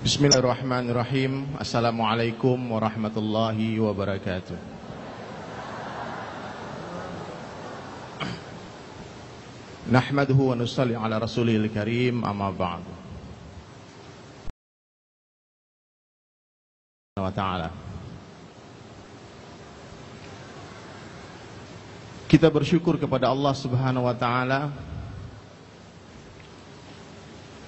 Bismillahirrahmanirrahim. Assalamualaikum warahmatullahi wabarakatuh. Nahmaduhu wa nusalli ala rasulil karim, amma ba'du. Wa ta'ala, kita bersyukur kepada Allah Subhanahu wa ta'ala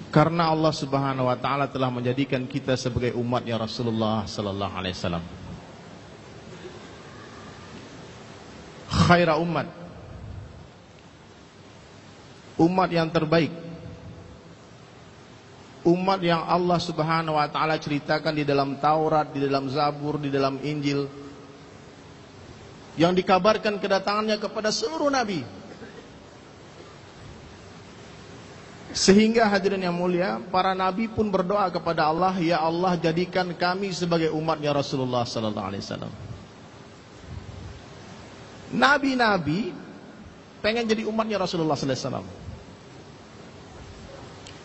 karena Allah Subhanahu wa ta'ala telah menjadikan kita sebagai umatnya Rasulullah sallallahu alaihi wasallam, khaira umat, umat yang terbaik, umat yang Allah Subhanahu wa ta'ala ceritakan di dalam Taurat, di dalam Zabur, di dalam Injil, yang dikabarkan kedatangannya kepada seluruh nabi. Sehingga hadirin yang mulia, para nabi pun berdoa kepada Allah, ya Allah, jadikan kami sebagai umatnya Rasulullah sallallahu alaihi wasallam. Nabi-nabi pengen jadi umatnya Rasulullah sallallahu alaihi wasallam.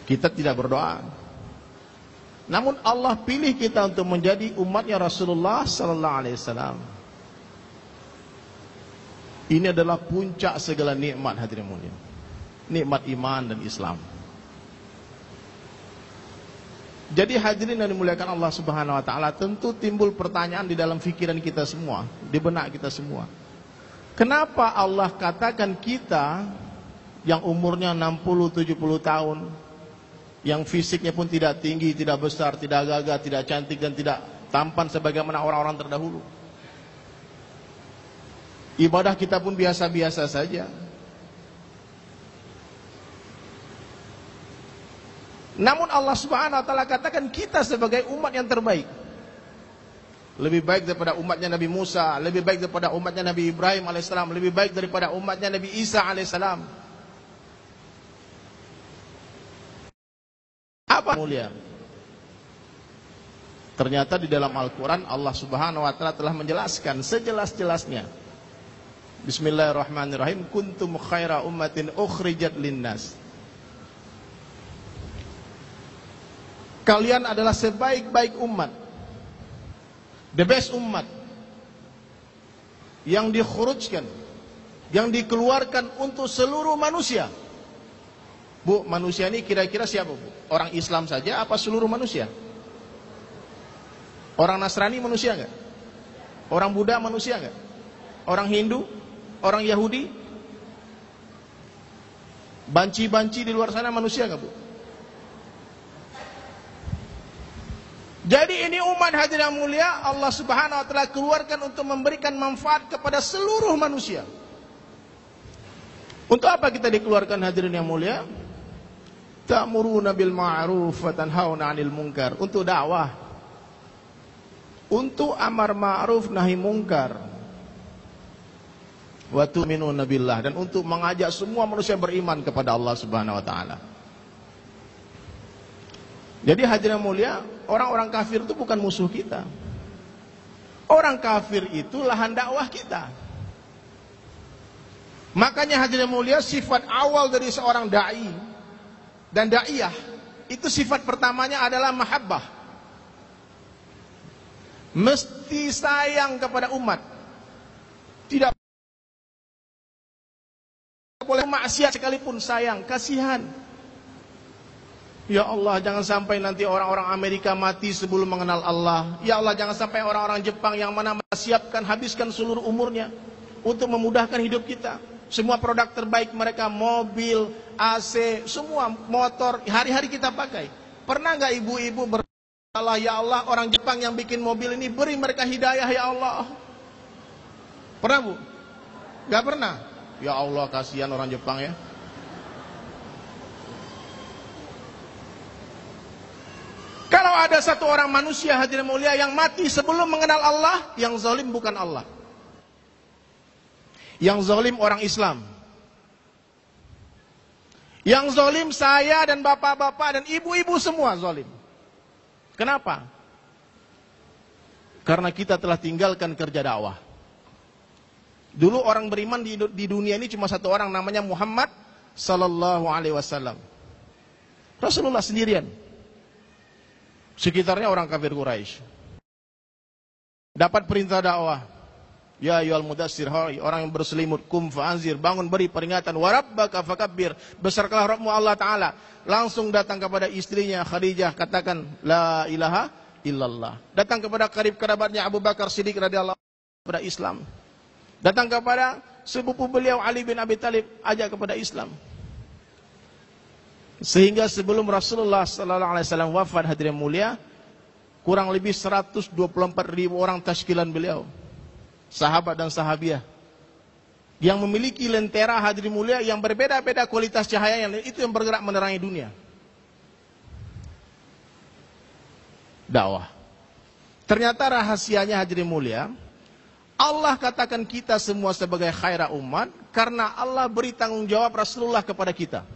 Kita tidak berdoa. Namun Allah pilih kita untuk menjadi umatnya Rasulullah sallallahu alaihi wasallam. Ini adalah puncak segala nikmat, hadirin mulia. Nikmat iman dan Islam. Jadi hadirin yang dimuliakan Allah Subhanahu wa ta'ala, tentu timbul pertanyaan di dalam fikiran kita semua, di benak kita semua. Kenapa Allah katakan kita yang umurnya 60-70 tahun, yang fisiknya pun tidak tinggi, tidak besar, tidak gagah, tidak cantik, dan tidak tampan sebagaimana orang-orang terdahulu. Ibadah kita pun biasa-biasa saja. Namun Allah Subhanahu wa ta'ala katakan kita sebagai umat yang terbaik, lebih baik daripada umatnya Nabi Musa, lebih baik daripada umatnya Nabi Ibrahim alaihissalam, lebih baik daripada umatnya Nabi Isa alaihissalam. Apa mulia? Ternyata di dalam Al-Quran Allah Subhanahu wa ta'ala telah menjelaskan sejelas-jelasnya. Bismillahirrahmanirrahim. Kuntum khaira ummatin ukhrijat linnas. Kalian adalah sebaik-baik umat, the best umat, yang dikhurujkan, yang dikeluarkan untuk seluruh manusia. Bu, manusia ini kira-kira siapa, Bu? Orang Islam saja apa seluruh manusia? Orang Nasrani manusia enggak? Orang Buddha manusia enggak? Orang Hindu? Orang Yahudi? Banci-banci di luar sana manusia enggak, Bu? Jadi ini umat hadirin yang mulia, Allah Subhanahu wa ta'ala keluarkan untuk memberikan manfaat kepada seluruh manusia. Untuk apa kita dikeluarkan hadirin yang mulia? Ta'muruna bil ma'ruf wa tanhauna 'anil munkar. Untuk dakwah, untuk amar ma'ruf nahi munkar, wa tu'minuna billah, dan untuk mengajak semua manusia beriman kepada Allah Subhanahu wa ta'ala. Jadi hadirin yang mulia, orang-orang kafir itu bukan musuh kita. Orang kafir itu lahan dakwah kita. Makanya hadirin yang mulia, sifat awal dari seorang da'i dan da'iyah, itu sifat pertamanya adalah mahabbah. Mesti sayang kepada umat. Tidak boleh maksiat sekalipun, sayang, kasihan. Ya Allah, jangan sampai nanti orang-orang Amerika mati sebelum mengenal Allah. Ya Allah, jangan sampai orang-orang Jepang yang mana siapkan, habiskan seluruh umurnya untuk memudahkan hidup kita. Semua produk terbaik mereka, mobil, AC, semua motor, hari-hari kita pakai. Pernah nggak ibu-ibu berdoa, ya Allah, orang Jepang yang bikin mobil ini, beri mereka hidayah ya Allah? Pernah, Bu? Nggak pernah? Ya Allah, kasihan orang Jepang ya. Kalau ada satu orang manusia hadirin mulia yang mati sebelum mengenal Allah, yang zalim bukan Allah. Yang zalim orang Islam. Yang zalim saya dan bapak-bapak dan ibu-ibu semua zalim. Kenapa? Karena kita telah tinggalkan kerja dakwah. Dulu orang beriman di dunia ini cuma satu orang, namanya Muhammad sallallahu alaihi wasallam. Rasulullah sendirian. Sekitarnya orang kafir Quraisy. Dapat perintah dakwah. Ya ayyuhal mudassir, orang yang berselimut, kum fa'anzir, bangun beri peringatan, wa rabbaka fakabbir, besarkanlah Rabbmu Allah Ta'ala. Langsung datang kepada istrinya Khadijah, katakan la ilaha illallah. Datang kepada karib kerabatnya Abu Bakar Siddiq radhiyallahu anhu kepada Islam. Datang kepada sepupu beliau Ali bin Abi Thalib, ajak kepada Islam. Sehingga sebelum Rasulullah sallallahu alaihi wasallam wafat, hadirin mulia, kurang lebih 124.000 orang tashkilan beliau, sahabat dan sahabiah, yang memiliki lentera, hadirin mulia, yang berbeda-beda kualitas cahayanya, itu yang bergerak menerangi dunia. Dakwah. Ternyata rahasianya, hadirin mulia, Allah katakan kita semua sebagai khaira umat karena Allah beri tanggung jawab Rasulullah kepada kita.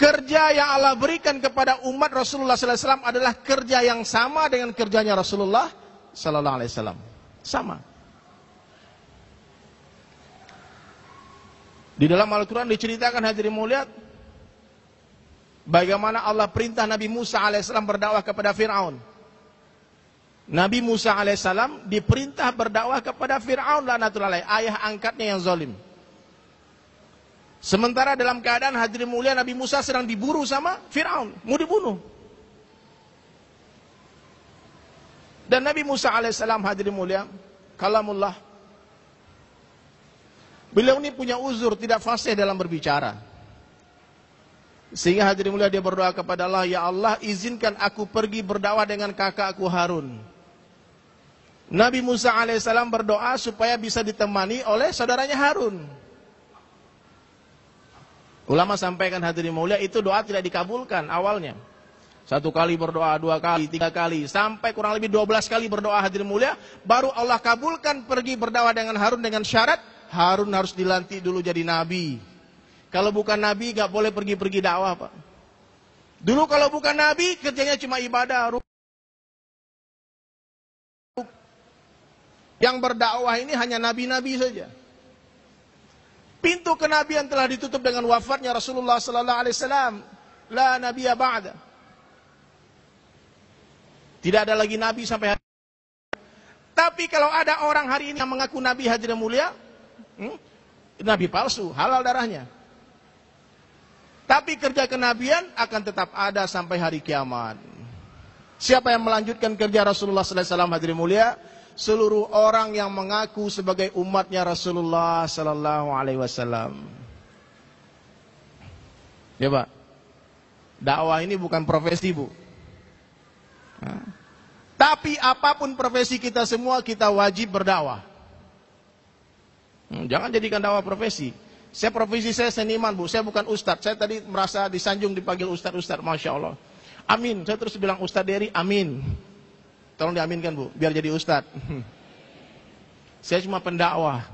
Kerja yang Allah berikan kepada umat Rasulullah sallallahu alaihi wasallam adalah kerja yang sama dengan kerjanya Rasulullah sallallahu alaihi wasallam. Sama. Di dalam Al-Quran diceritakan, hadirin mulia, bagaimana Allah perintah Nabi Musa alaihissalam berdakwah kepada Fir'aun. Nabi Musa alaihissalam diperintah berdakwah kepada Fir'aun laknatullahi, ayah angkatnya yang zalim. Sementara dalam keadaan, hadirin mulia, Nabi Musa sedang diburu sama Fir'aun, mau dibunuh. Dan Nabi Musa alaihissalam, hadirin mulia, kalamullah, beliau ini punya uzur, tidak fasih dalam berbicara. Sehingga hadirin mulia, dia berdoa kepada Allah, ya Allah, izinkan aku pergi berdakwah dengan kakakku Harun. Nabi Musa alaihissalam berdoa supaya bisa ditemani oleh saudaranya Harun. Ulama sampaikan, hadirin mulia, itu doa tidak dikabulkan awalnya. 1 kali berdoa, 2 kali, 3 kali, sampai kurang lebih 12 kali berdoa, hadirin mulia, baru Allah kabulkan pergi berdakwah dengan Harun dengan syarat Harun harus dilantik dulu jadi nabi. Kalau bukan nabi gak boleh pergi-pergi dakwah, Pak. Dulu kalau bukan nabi kerjanya cuma ibadah. Yang berdakwah ini hanya nabi-nabi saja. Pintu kenabian telah ditutup dengan wafatnya Rasulullah sallallahu alaihi wasallam. La nabiyya ba'da. Tidak ada lagi nabi sampai hari. Tapi kalau ada orang hari ini yang mengaku nabi, hadirin mulia, nabi palsu, halal darahnya. Tapi kerja kenabian akan tetap ada sampai hari kiamat. Siapa yang melanjutkan kerja Rasulullah sallallahu alaihi wasallam, hadirin mulia? Seluruh orang yang mengaku sebagai umatnya Rasulullah sallallahu alaihi wasallam. Ya, Pak. Dakwah ini bukan profesi, Bu. Tapi apapun profesi kita semua, kita wajib berdakwah. Jangan jadikan dakwah profesi. Profesi saya seniman, Bu. Saya bukan ustadz. Saya tadi merasa disanjung dipanggil ustadz, Masya Allah. Amin. Saya terus bilang, Ustadz Dery, amin. Tolong diaminkan, Bu, biar jadi ustadz. Saya cuma pendakwah.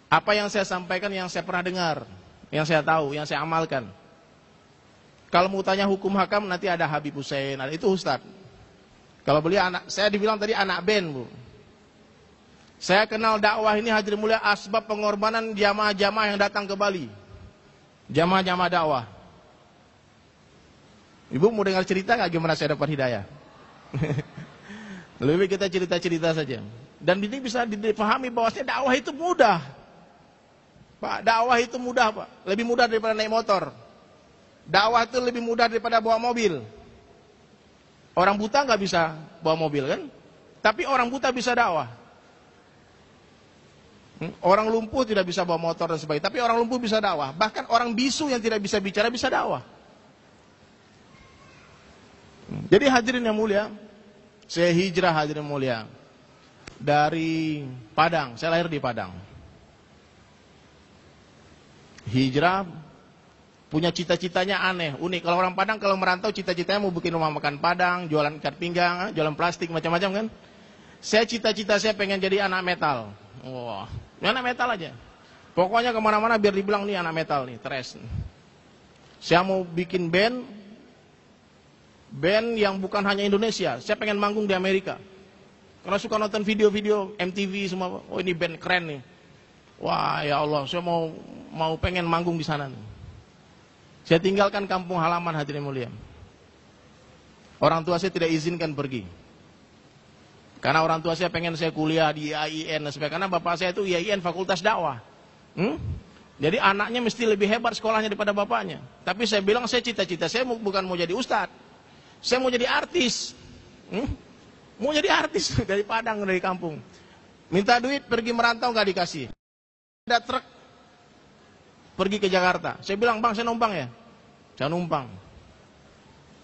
Apa yang saya sampaikan, yang saya pernah dengar, yang saya tahu, yang saya amalkan. Kalau mau tanya hukum hakam, nanti ada Habib Hussein, itu ustadz. Kalau beliau anak, saya dibilang tadi anak band, Bu. Saya kenal dakwah ini, hadirin mulia, asbab pengorbanan jamaah-jamaah yang datang ke Bali. Jamaah-jamaah dakwah. Ibu mau dengar cerita nggak gimana saya dapat hidayah? Lebih kita cerita-cerita saja. Dan ini bisa dipahami bahwasanya dakwah itu mudah. Pak, dakwah itu mudah, Pak. Lebih mudah daripada naik motor. Dakwah itu lebih mudah daripada bawa mobil. Orang buta nggak bisa bawa mobil, kan? Tapi orang buta bisa dakwah. Orang lumpuh tidak bisa bawa motor dan sebagainya. Tapi orang lumpuh bisa dakwah. Bahkan orang bisu yang tidak bisa bicara bisa dakwah. Jadi hadirin yang mulia, saya hijrah, hadirin mulia, dari Padang. Saya lahir di Padang. Hijrah, punya cita-citanya aneh, unik. Kalau orang Padang kalau merantau cita-citanya mau bikin rumah makan Padang, jualan ikat pinggang, jualan plastik, macam-macam kan. Saya cita-cita saya pengen jadi anak metal. Wah, anak metal aja. Pokoknya kemana-mana biar dibilang nih anak metal nih, tres. Saya mau bikin band yang bukan hanya Indonesia. Saya pengen manggung di Amerika. Karena suka nonton video-video MTV semua. Oh, ini band keren nih. Wah, ya Allah, saya mau pengen manggung di sana nih. Saya tinggalkan kampung halaman, hadirin mulia. Orang tua saya tidak izinkan pergi. Karena orang tua saya pengen saya kuliah di IAIN, karena bapak saya itu IAIN Fakultas Dakwah. Jadi anaknya mesti lebih hebat sekolahnya daripada bapaknya. Tapi saya bilang saya cita-cita saya bukan mau jadi ustadz. Saya mau jadi artis. Mau jadi artis dari Padang, dari kampung. Minta duit pergi merantau nggak dikasih. Ada truk pergi ke Jakarta. Saya bilang, bang saya numpang ya. Saya numpang.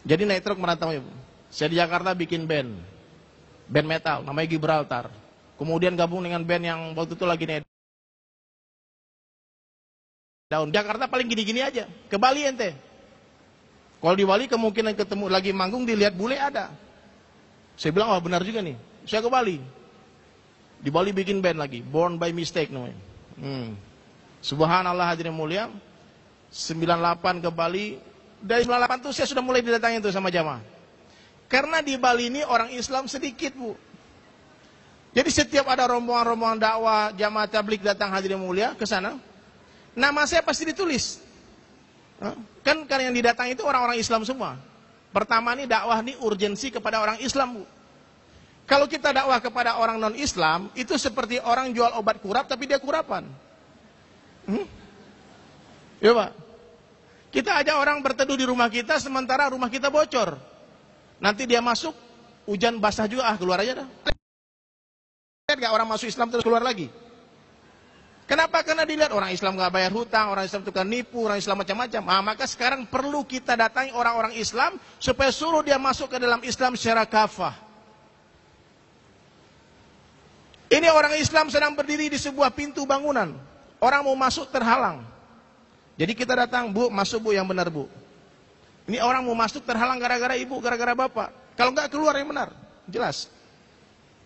Jadi naik truk merantau ya. Saya di Jakarta bikin band metal namanya Gibraltar. Kemudian gabung dengan band yang waktu itu lagi naik daun. Jakarta paling gini-gini aja. Ke Bali ente. Kalau di Bali kemungkinan ketemu lagi manggung dilihat bule ada. Saya bilang, wah benar juga nih. Saya ke Bali. Di Bali bikin band lagi, Born by Mistake namanya. Subhanallah hadirin mulia. 98 ke Bali. Dari 98 tuh saya sudah mulai didatangi tuh sama jamaah. Karena di Bali ini orang Islam sedikit, Bu. Jadi setiap ada rombongan-rombongan dakwah, jamaah tabligh datang hadirin mulia ke sana, nama saya pasti ditulis. Kan yang didatangi itu orang-orang Islam semua. Pertama nih dakwah ini urgensi kepada orang Islam, Bu. Kalau kita dakwah kepada orang non-Islam, itu seperti orang jual obat kurap tapi dia kurapan. Ya Pak. Kita ajak orang berteduh di rumah kita, sementara rumah kita bocor. Nanti dia masuk, hujan basah juga, keluar aja dah. Lihat gak orang masuk Islam terus keluar lagi? Kenapa? Karena dilihat orang Islam gak bayar hutang, orang Islam tukang nipu, orang Islam macam-macam. Maka sekarang perlu kita datangi orang-orang Islam, supaya suruh dia masuk ke dalam Islam secara kafah. Ini orang Islam sedang berdiri di sebuah pintu bangunan. Orang mau masuk terhalang. Jadi kita datang, Bu, masuk Bu yang benar Bu. Ini orang mau masuk terhalang gara-gara ibu, gara-gara bapak. Kalau enggak keluar yang benar, jelas.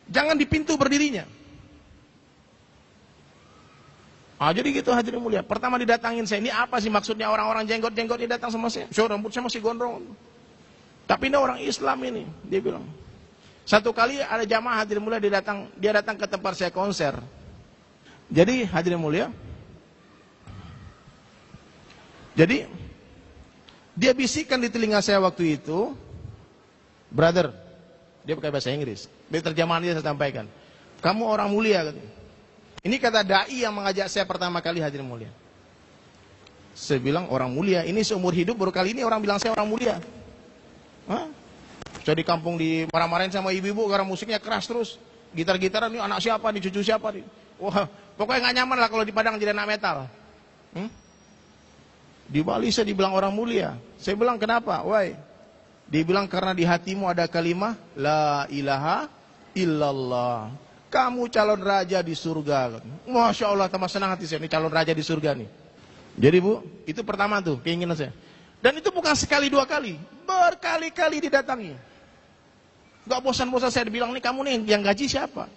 Jangan di pintu berdirinya. Jadi gitu hadirin mulia. Pertama didatangin saya, ini apa sih maksudnya orang-orang jenggot-jenggot ini datang sama saya? So, rambut saya masih gondrong. Tapi ini orang Islam ini, dia bilang. Satu kali ada jamaah hadirin mulia dia datang ke tempat saya konser. Jadi hadirin mulia. Jadi dia bisikkan di telinga saya waktu itu, brother, dia pakai bahasa Inggris. Terjemahan dia saya sampaikan. Kamu orang mulia katanya. Ini kata dai yang mengajak saya pertama kali hadirin mulia. Saya bilang orang mulia, ini seumur hidup baru kali ini orang bilang saya orang mulia. Saya di kampung di marah-marahin sama ibu-ibu karena musiknya keras terus. Gitar-gitaran ini anak siapa nih, cucu siapa nih. Wah, pokoknya nggak nyaman lah kalau di Padang jadi anak metal. Di Bali saya dibilang orang mulia. Saya bilang kenapa? Why? Dibilang karena di hatimu ada kalimat la ilaha illallah. Kamu calon raja di surga. Masya Allah, tambah senang hati saya. Ini calon raja di surga nih. Jadi Bu, itu pertama tuh keinginan saya. Dan itu bukan sekali dua kali, berkali-kali didatangi. Gak bosan-bosan saya dibilang nih, kamu nih yang gaji siapa?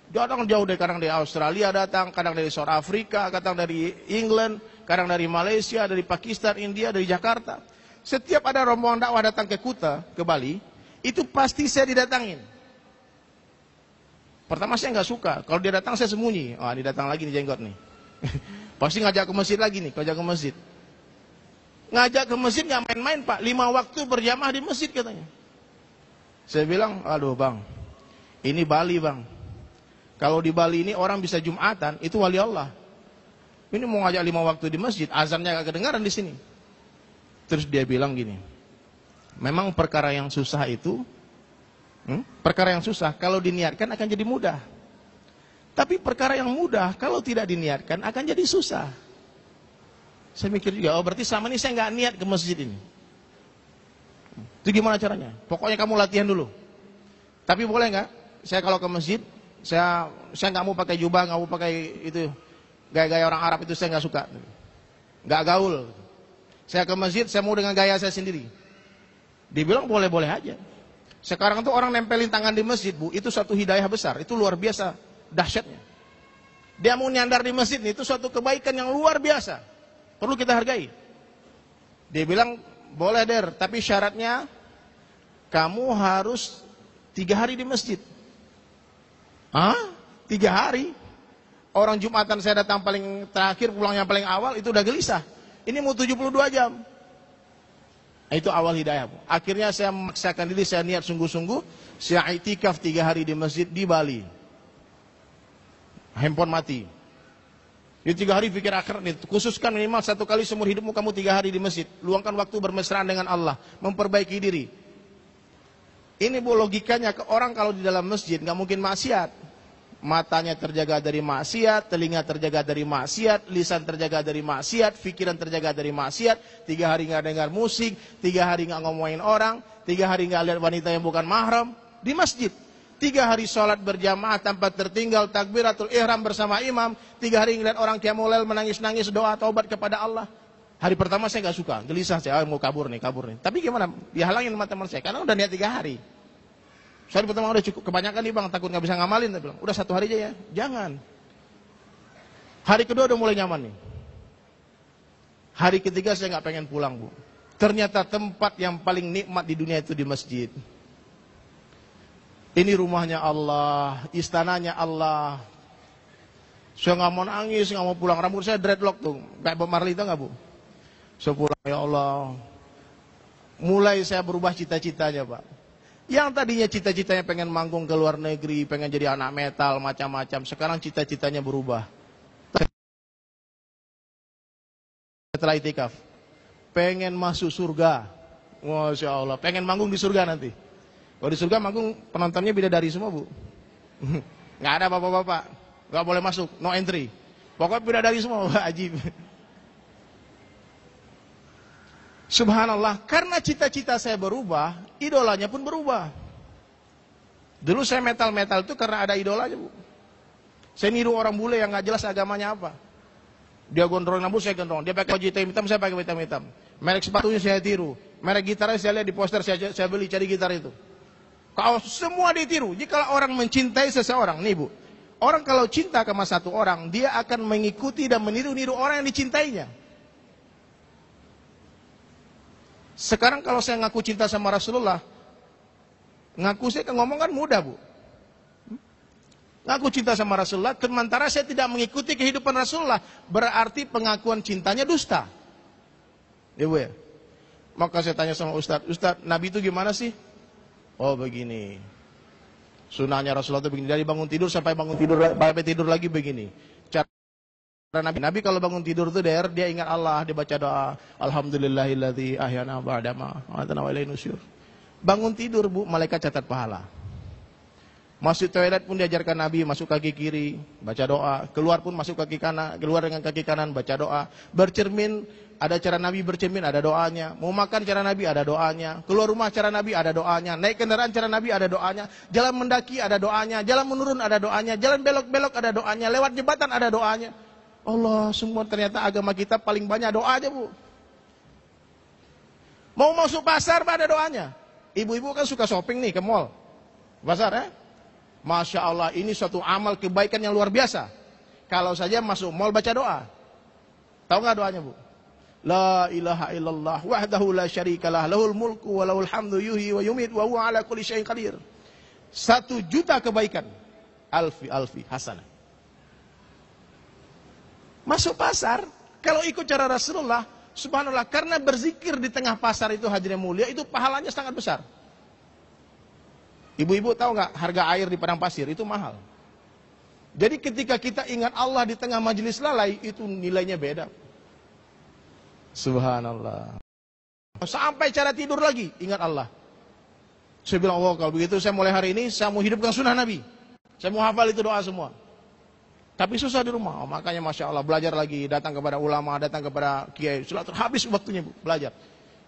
Datang jauh dari, kadang dari Australia datang, kadang dari South Africa, kadang dari England, kadang dari Malaysia, dari Pakistan, India, dari Jakarta. Setiap ada rombongan dakwah datang ke Kuta, ke Bali, itu pasti saya didatangin. Pertama saya nggak suka, kalau dia datang saya sembunyi. Ini datang lagi nih jenggot nih. Pasti ngajak ke masjid lagi nih, ngajak ke masjid. Ngajak ke masjid nggak main-main Pak, 5 waktu berjamaah di masjid katanya. Saya bilang, aduh bang, ini Bali bang. Kalau di Bali ini orang bisa Jumatan, itu wali Allah. Ini mau ngajak 5 waktu di masjid, azannya gak kedengaran di sini. Terus dia bilang gini, memang perkara yang susah itu, perkara yang susah kalau diniatkan akan jadi mudah. Tapi perkara yang mudah kalau tidak diniatkan akan jadi susah. Saya mikir juga, berarti selama ini saya nggak niat ke masjid ini. Itu gimana caranya? Pokoknya kamu latihan dulu. Tapi boleh nggak? Saya kalau ke masjid, saya nggak mau pakai jubah, nggak mau pakai itu gaya-gaya orang Arab itu saya nggak suka, nggak gaul. Saya ke masjid, saya mau dengan gaya saya sendiri. Dibilang boleh-boleh aja. Sekarang tuh orang nempelin tangan di masjid, Bu, itu suatu hidayah besar, itu luar biasa dahsyatnya. Dia mau nyandar di masjid, itu suatu kebaikan yang luar biasa, perlu kita hargai. Dia bilang boleh Der, tapi syaratnya kamu harus 3 hari di masjid. 3 hari? Orang Jumatan saya datang paling terakhir, pulangnya paling awal, itu udah gelisah. Ini mau 72 jam. Itu awal hidayah, Bu. Akhirnya saya memaksakan diri, saya niat sungguh-sungguh, saya i'tikaf 3 hari di masjid di Bali. Handphone mati. Di 3 hari pikir akhirat, khususkan minimal 1 kali seumur hidupmu kamu 3 hari di masjid. Luangkan waktu bermesraan dengan Allah, memperbaiki diri. Ini Bu logikanya, orang kalau di dalam masjid nggak mungkin maksiat. Matanya terjaga dari maksiat, telinga terjaga dari maksiat, lisan terjaga dari maksiat, pikiran terjaga dari maksiat. 3 hari nggak dengar musik, 3 hari nggak ngomongin orang, 3 hari nggak lihat wanita yang bukan mahram di masjid. 3 hari sholat berjamaah tanpa tertinggal, takbiratul ihram bersama imam. 3 hari ngeliat orang qiyamul menangis-nangis doa taubat kepada Allah. Hari pertama saya nggak suka, gelisah saya, mau kabur nih. Tapi gimana? Dihalangin sama teman saya, karena udah niat 3 hari. Hari pertama udah cukup, kebanyakan nih bang, takut nggak bisa ngamalin. Saya bilang, udah 1 hari aja ya, jangan. Hari kedua udah mulai nyaman nih. Hari ketiga saya nggak pengen pulang, Bu. Ternyata tempat yang paling nikmat di dunia itu di masjid. Ini rumahnya Allah, istananya Allah. Saya nggak mau nangis, nggak mau pulang. Rambut saya dreadlock tuh, kayak Bob Marley itu nggak, Bu? Saya pulang, ya Allah. Mulai saya berubah cita-citanya, Pak. Yang tadinya cita-citanya pengen manggung ke luar negeri, pengen jadi anak metal, macam-macam. Sekarang cita-citanya berubah. Setelah itikaf, pengen masuk surga. Masya Allah, pengen manggung di surga nanti. Kalau di surga manggung, penontonnya bidadari semua, Bu. Nggak ada bapak-bapak, nggak boleh masuk, no entry. Pokoknya bidadari semua, ajib. Subhanallah, karena cita-cita saya berubah, idolanya pun berubah. Dulu saya metal-metal itu karena ada idolanya, Bu. Saya niru orang bule yang nggak jelas agamanya apa. Dia gondrong rambut, saya gondrong. Dia pakai baju hitam-hitam, saya pakai hitam-hitam. Merek sepatunya saya tiru. Merek gitarnya saya lihat di poster, saya beli, cari gitar itu. Kalau semua ditiru, jika orang mencintai seseorang, nih Bu. Orang kalau cinta sama satu orang, dia akan mengikuti dan meniru-niru orang yang dicintainya. Sekarang kalau saya ngaku cinta sama Rasulullah, ngaku saya ngomong kan mudah, Bu. Ngaku cinta sama Rasulullah, sementara saya tidak mengikuti kehidupan Rasulullah, berarti pengakuan cintanya dusta. Ya, Bu ya. Maka saya tanya sama Ustadz, Nabi itu gimana sih? Oh begini. Sunahnya Rasulullah itu begini, dari bangun tidur sampai tidur lagi begini. Nabi kalau bangun tidur itu dia ingat Allah, dia baca doa, alhamdulillahilladzi ahyana ba'da ma amatana wa ilaihi nusyur. Bangun tidur, Bu, malaikat catat pahala. Masuk toilet pun diajarkan Nabi, masuk kaki kiri, baca doa. Keluar pun masuk kaki kanan, keluar dengan kaki kanan, baca doa. Bercermin, ada cara Nabi bercermin, ada doanya. Mau makan cara Nabi, ada doanya. Keluar rumah cara Nabi, ada doanya. Naik kendaraan cara Nabi, ada doanya. Jalan mendaki, ada doanya. Jalan menurun, ada doanya. Jalan belok-belok, ada doanya. Lewat jembatan, ada doanya. Allah, semua ternyata agama kita paling banyak doa aja, Bu. Mau masuk pasar, ada doanya. Ibu-ibu kan suka shopping nih ke mall. Pasar ya? Masya Allah, ini suatu amal kebaikan yang luar biasa. Kalau saja masuk mall baca doa. Tahu nggak doanya, Bu? La ilaha illallah wahdahu la syarikalah lahul mulku wa lahul hamdu yuhyi wa yumit wa huwa ala kulli syai'in qadir. 1 juta kebaikan. Alfi hasanah. Masuk pasar, kalau ikut cara Rasulullah, subhanallah, karena berzikir di tengah pasar itu hadirin mulia, itu pahalanya sangat besar. Ibu-ibu tahu nggak harga air di padang pasir itu mahal. Jadi ketika kita ingat Allah di tengah majelis lalai, itu nilainya beda. Subhanallah. Sampai cara tidur lagi, ingat Allah. Saya bilang, oh kalau begitu saya mulai hari ini, saya mau hidupkan sunnah Nabi. Saya mau hafal itu doa semua. Tapi susah di rumah, makanya Masya Allah belajar lagi, datang kepada ulama, datang kepada kiai, habis waktunya, Bu, belajar.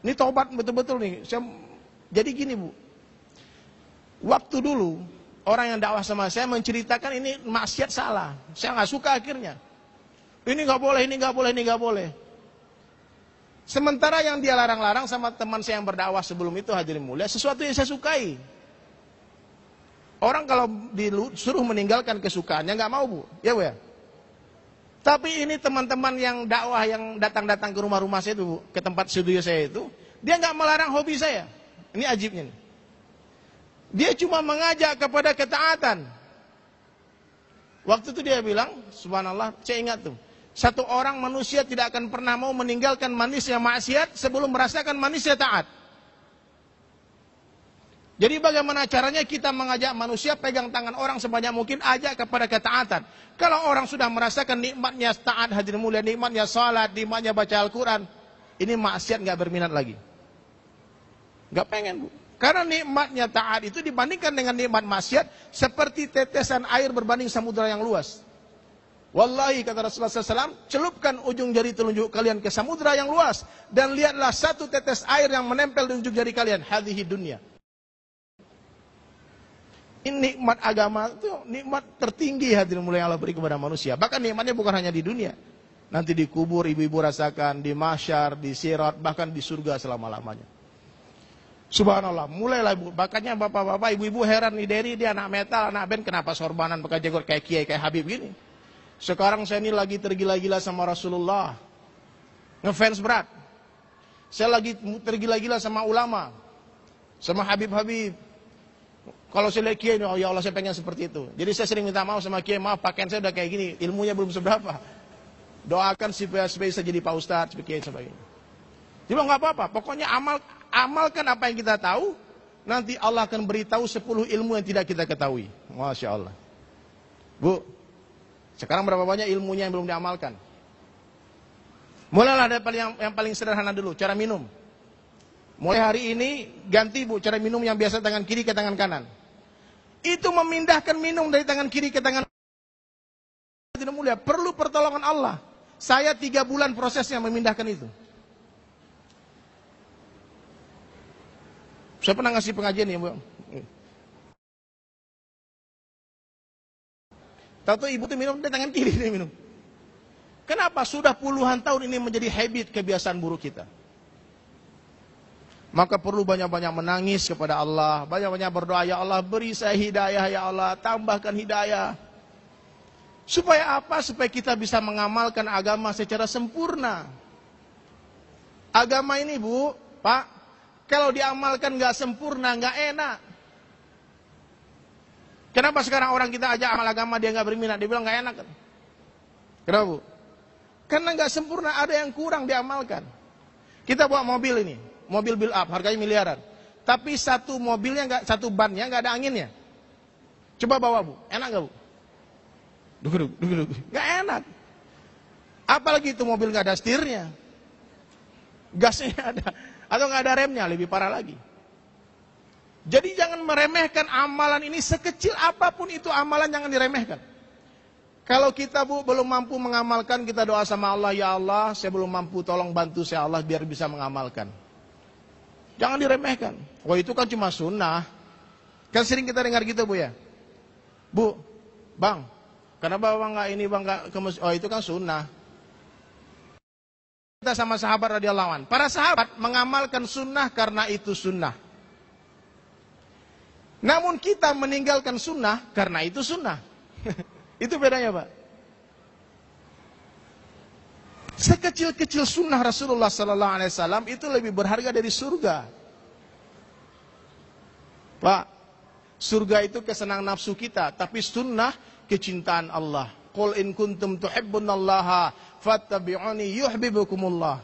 Ini taubat betul-betul nih. Jadi gini, Bu, waktu dulu orang yang dakwah sama saya menceritakan ini maksiat salah, saya nggak suka akhirnya. Ini nggak boleh, ini nggak boleh, ini nggak boleh. Sementara yang dia larang-larang sama teman saya yang berdakwah sebelum itu hadirin mulia, sesuatu yang saya sukai. Orang kalau disuruh meninggalkan kesukaannya nggak mau, Bu, ya Bu ya. Tapi ini teman-teman yang dakwah yang datang-datang ke rumah-rumah saya itu, Bu, ke tempat studio saya itu, dia nggak melarang hobi saya. Ini ajibnya nih. Dia cuma mengajak kepada ketaatan. Waktu itu dia bilang, subhanallah, saya ingat tuh, Satu orang manusia tidak akan pernah mau meninggalkan manisnya maksiat sebelum merasakan manisnya taat. Jadi bagaimana caranya kita mengajak manusia pegang tangan orang sebanyak mungkin, ajak kepada ketaatan. Kalau orang sudah merasakan nikmatnya taat, hadirin mulia, nikmatnya salat, nikmatnya baca Al-Quran, ini maksiat nggak berminat lagi. Nggak pengen, Bu. Karena nikmatnya taat itu dibandingkan dengan nikmat maksiat seperti tetesan air berbanding samudra yang luas. Wallahi, kata Rasulullah SAW, celupkan ujung jari telunjuk kalian ke samudra yang luas dan lihatlah satu tetes air yang menempel di ujung jari kalian. Hadhihi dunia. Ini nikmat agama itu nikmat tertinggi, hadirin mulia, yang Allah beri kepada manusia. Bahkan nikmatnya bukan hanya di dunia. Nanti di kubur ibu-ibu rasakan, di mahsyar, di sirat, bahkan di surga selama-lamanya. Subhanallah, mulailah ibu. Makanya bapak-bapak, ibu-ibu heran nih, Dery dia anak metal, anak band, kenapa sorbanan pakai jenggot kayak kiai, kayak Habib gini. Sekarang saya ini lagi tergila-gila sama Rasulullah. Ngefans berat. Saya lagi tergila-gila sama ulama. Sama Habib-Habib. Kalau saya lihat kiai, oh ya Allah saya pengen seperti itu. Jadi saya sering minta maaf sama kiai, maaf pakaian saya udah kayak gini, ilmunya belum seberapa. Doakan supaya bisa jadi Pak Ustadz, kiai sebagainya. Jadi nggak apa-apa, pokoknya amalkan apa yang kita tahu, nanti Allah akan beritahu 10 ilmu yang tidak kita ketahui. Masya Allah. Bu, sekarang berapa banyak ilmunya yang belum diamalkan? Mulailah dari yang paling sederhana dulu, cara minum. Mulai hari ini ganti, Bu, cara minum yang biasa tangan kiri ke tangan kanan. Itu memindahkan minum dari tangan kiri ke tangan tidak mulia, perlu pertolongan Allah. Saya 3 bulan prosesnya memindahkan itu. Saya pernah ngasih pengajian ya, Bu. Tahu-tahu ibu tuh minum dari tangan kiri dia minum. Kenapa? Sudah puluhan tahun ini menjadi habit, kebiasaan buruk kita. Maka perlu banyak-banyak menangis kepada Allah, banyak-banyak berdoa, ya Allah beri saya hidayah, ya Allah tambahkan hidayah. Supaya apa? Supaya kita bisa mengamalkan agama secara sempurna. Agama ini, Bu, Pak, kalau diamalkan nggak sempurna, nggak enak. Kenapa sekarang orang kita ajak amal agama dia nggak berminat, dia bilang nggak enak kan? Kenapa, Bu? Karena nggak sempurna, ada yang kurang diamalkan. Kita bawa mobil ini, mobil build up, harganya miliaran. Tapi satu mobilnya satu bannya nggak ada anginnya. Coba bawa, Bu, enak nggak, Bu? Duduk, nggak enak. Apalagi itu mobil nggak ada setirnya, gasnya ada, atau nggak ada remnya, lebih parah lagi. Jadi jangan meremehkan amalan ini, sekecil apapun itu amalan jangan diremehkan. Kalau kita, Bu, belum mampu mengamalkan, kita doa sama Allah, ya Allah, saya belum mampu, tolong bantu saya Allah biar bisa mengamalkan. Jangan diremehkan. Oh itu kan cuma sunnah. Kan sering kita dengar gitu, Bu, ya. Bu, Bang, kenapa Bang nggak ini, Bang nggak ke masjid? Oh itu kan sunnah. Kita sama sahabat radhiyallahu anhu. Para sahabat mengamalkan sunnah karena itu sunnah. Namun kita meninggalkan sunnah karena itu sunnah. Itu bedanya, Pak. Sekecil-kecil sunnah Rasulullah Sallallahu Alaihi Wasallam itu lebih berharga dari surga. Pak, surga itu kesenangan nafsu kita, tapi sunnah kecintaan Allah. Qul in kuntum tuhibbunallaha fattabi'uni yuhibbukumullah.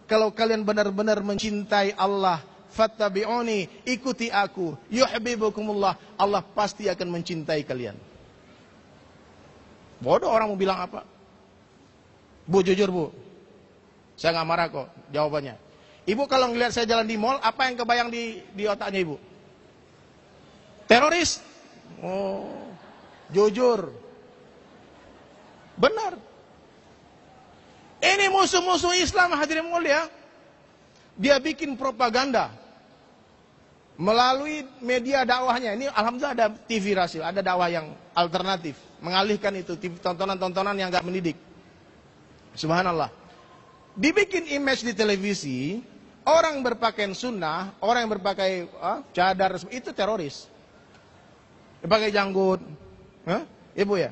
Kalau kalian benar-benar mencintai Allah, fattabi'uni, ikuti aku, yuhibbukumullah, Allah pasti akan mencintai kalian. Bodoh orang mau bilang apa? Bu, jujur, Bu, saya nggak marah kok jawabannya. Ibu kalau ngelihat saya jalan di mall, apa yang kebayang di otaknya Ibu? Teroris? Oh, jujur. Benar. Ini musuh-musuh Islam, hadirin mulia. Dia bikin propaganda melalui media dakwahnya. Ini alhamdulillah ada TV Rasil, ada dakwah yang alternatif, mengalihkan itu tontonan-tontonan yang gak mendidik. Subhanallah. Dibikin image di televisi, orang berpakaian sunnah, orang yang berpakai cadar, itu teroris. Pakai janggut, Ibu ya?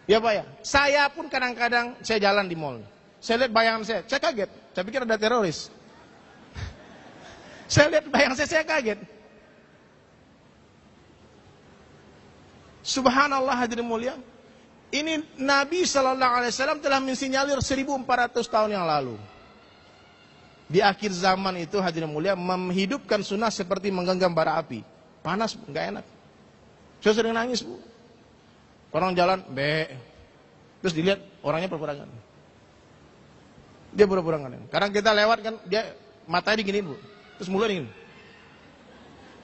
Ya Pak ya? Saya pun kadang-kadang saya jalan di mall, saya lihat bayangan saya kaget, saya pikir ada teroris. Saya lihat bayangan saya kaget. Subhanallah hadirin mulia. Ini Nabi Sallallahu Alaihi Wasallam telah mensinyalir 1400 tahun yang lalu. Di akhir zaman itu hadirin mulia menghidupkan sunnah seperti menggenggam bara api. Panas, nggak enak. Saya sering nangis, Bu. Orang jalan, terus dilihat orangnya pura-pura. Dia pura-pura. Kadang kita lewat kan, dia matanya diginiin, Bu. Terus mulutnya gini.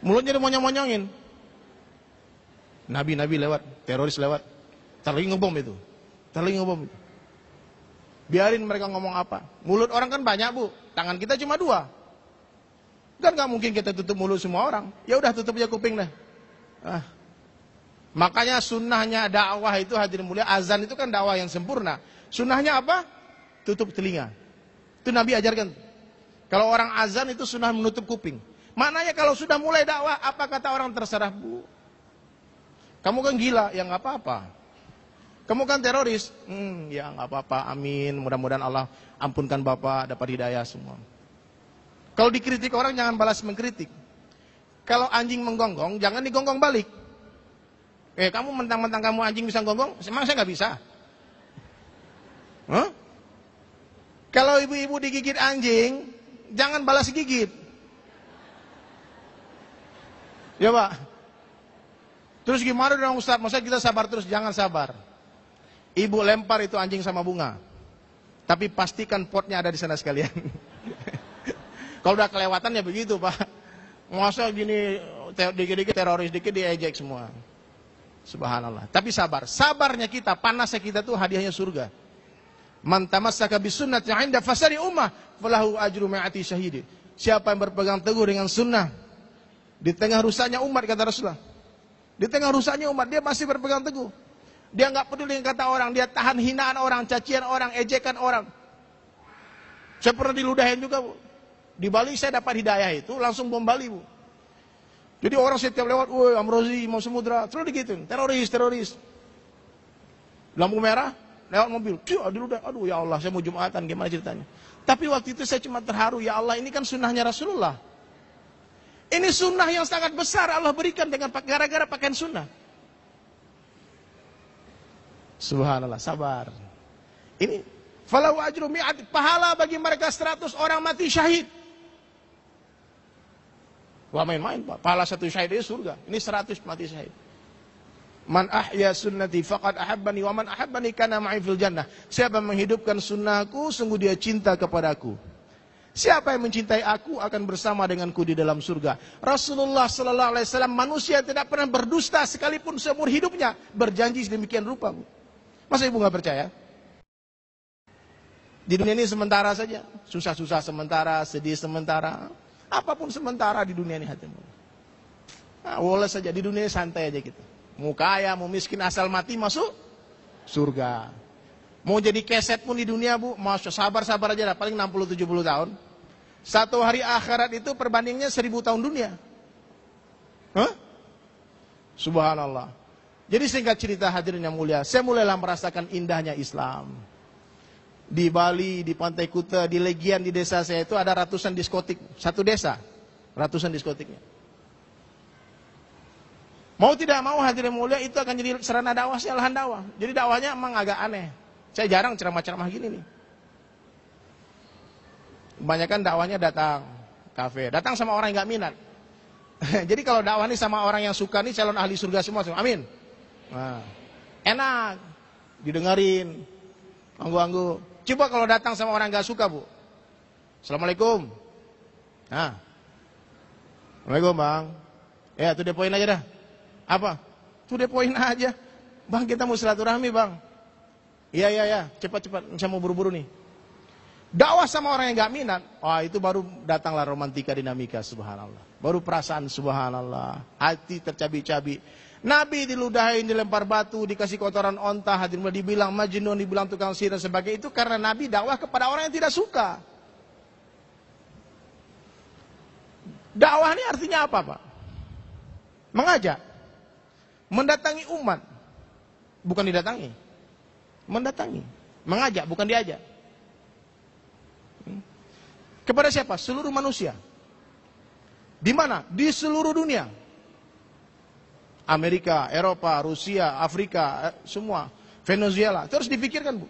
Mulutnya dimonyong-monyongin. Nabi lewat, teroris lewat. Terlalu ngebom itu. Biarin mereka ngomong apa. Mulut orang kan banyak, Bu. Tangan kita cuma 2. Kan nggak mungkin kita tutup mulut semua orang. Ya udah tutup aja kuping dah. Makanya sunnahnya dakwah itu hadirin mulia, azan itu kan dakwah yang sempurna. Sunnahnya apa? Tutup telinga. Itu Nabi ajarkan. Kalau orang azan itu sunnah menutup kuping. Maknanya kalau sudah mulai dakwah, apa kata orang terserah, Bu. Kamu kan gila, ya nggak apa-apa. Kamu kan teroris, ya nggak apa-apa, amin. Mudah-mudahan Allah ampunkan Bapak, dapat hidayah semua. Kalau dikritik orang jangan balas mengkritik. Kalau anjing menggonggong, jangan digonggong balik. Kamu mentang-mentang kamu anjing bisa gonggong, emang saya nggak bisa? Kalau ibu-ibu digigit anjing, jangan balas gigit. Ya Pak. Terus gimana dong Ustaz? Maksudnya kita sabar terus? Jangan sabar. Ibu lempar itu anjing sama bunga. Tapi pastikan potnya ada di sana sekalian. Kalau udah kelewatan ya begitu Pak. Masa gini, dikit-dikit teroris, dikit diejek semua. Subhanallah. Tapi sabar. Sabarnya kita, panasnya kita tuh hadiahnya surga. Man tamassaka bisunnati 'inda fasari ummah falahu ajru mi'ati syahidi. Siapa yang berpegang teguh dengan sunnah di tengah rusaknya umat, kata Rasulullah. Di tengah rusaknya umat dia masih berpegang teguh. Dia enggak peduli dengan kata orang, dia tahan hinaan orang, cacian orang, ejekan orang. Saya pernah diludahin juga, Bu. Di Bali saya dapat hidayah itu langsung bom Bali, Bu. Jadi orang setiap lewat, woi Amrozi, mau Samudra, terus digituin, teroris. Lampu merah, lewat mobil, diludah, aduh ya Allah, saya mau Jumatan, gimana ceritanya? Tapi waktu itu saya cuma terharu, ya Allah ini kan sunnahnya Rasulullah. Ini sunnah yang sangat besar Allah berikan dengan gara-gara pakaian sunnah. Subhanallah, sabar. Ini, falau ajru mi'at, pahala bagi mereka 100 orang mati syahid. Wah main-main Pak, pahala 1 syahid itu surga. Ini 100 mati syahid. Man ahya sunnati faqad ahabbani wa man ahabbani kana ma'i fil jannah. Siapa yang menghidupkan sunnahku, sungguh dia cinta kepadaku. Siapa yang mencintai aku akan bersama denganku di dalam surga. Rasulullah sallallahu alaihi wasallam manusia tidak pernah berdusta sekalipun seumur hidupnya, berjanji sedemikian rupa. Masa ibu enggak percaya? Di dunia ini sementara saja, susah-susah sementara, sedih sementara. Apapun sementara di dunia ini hatimu. Boleh saja di dunia santai aja kita. Mau kaya, mau miskin, asal mati masuk surga. Mau jadi keset pun di dunia, Bu, masya sabar-sabar aja lah, paling 60-70 tahun. Satu hari akhirat itu perbandingnya 1000 tahun dunia. Subhanallah. Jadi singkat cerita hadirin yang mulia, saya mulailah merasakan indahnya Islam. Di Bali, di Pantai Kuta, di Legian, di desa saya itu ada ratusan diskotik. Satu desa, ratusan diskotiknya. Mau tidak mau hadirin mulia itu akan jadi sarana dakwah, lahan dakwah. Jadi dakwahnya emang agak aneh. Saya jarang ceramah-ceramah gini nih. Kebanyakan dakwahnya datang kafe, datang sama orang yang gak minat. Jadi kalau dakwah nih sama orang yang suka nih calon ahli surga semua. Amin. Nah, enak, didengarin, anggu-anggu. Coba kalau datang sama orang gak suka, Bu. Assalamualaikum. Assalamualaikum Bang. Ya tuh depoin aja dah. Apa? Tuh depoin aja. Bang kita mau silaturahmi Bang. Iya. Cepat-cepat. Saya mau buru-buru nih. Dakwah sama orang yang gak minat. Wah itu baru datanglah romantika dinamika. Subhanallah. Baru perasaan subhanallah. Hati tercabi-cabi. Nabi diludahin, dilempar batu, dikasih kotoran onta, hadirin dibilang majnun, dibilang tukang sihir dan sebagainya. Itu karena Nabi dakwah kepada orang yang tidak suka. Dakwah ini artinya apa Pak? Mengajak. Mendatangi umat. Bukan didatangi. Mendatangi. Mengajak, bukan diajak. Kepada siapa? Seluruh manusia. Di mana? Di seluruh dunia. Amerika, Eropa, Rusia, Afrika, semua. Venezuela. Terus dipikirkan, Bu.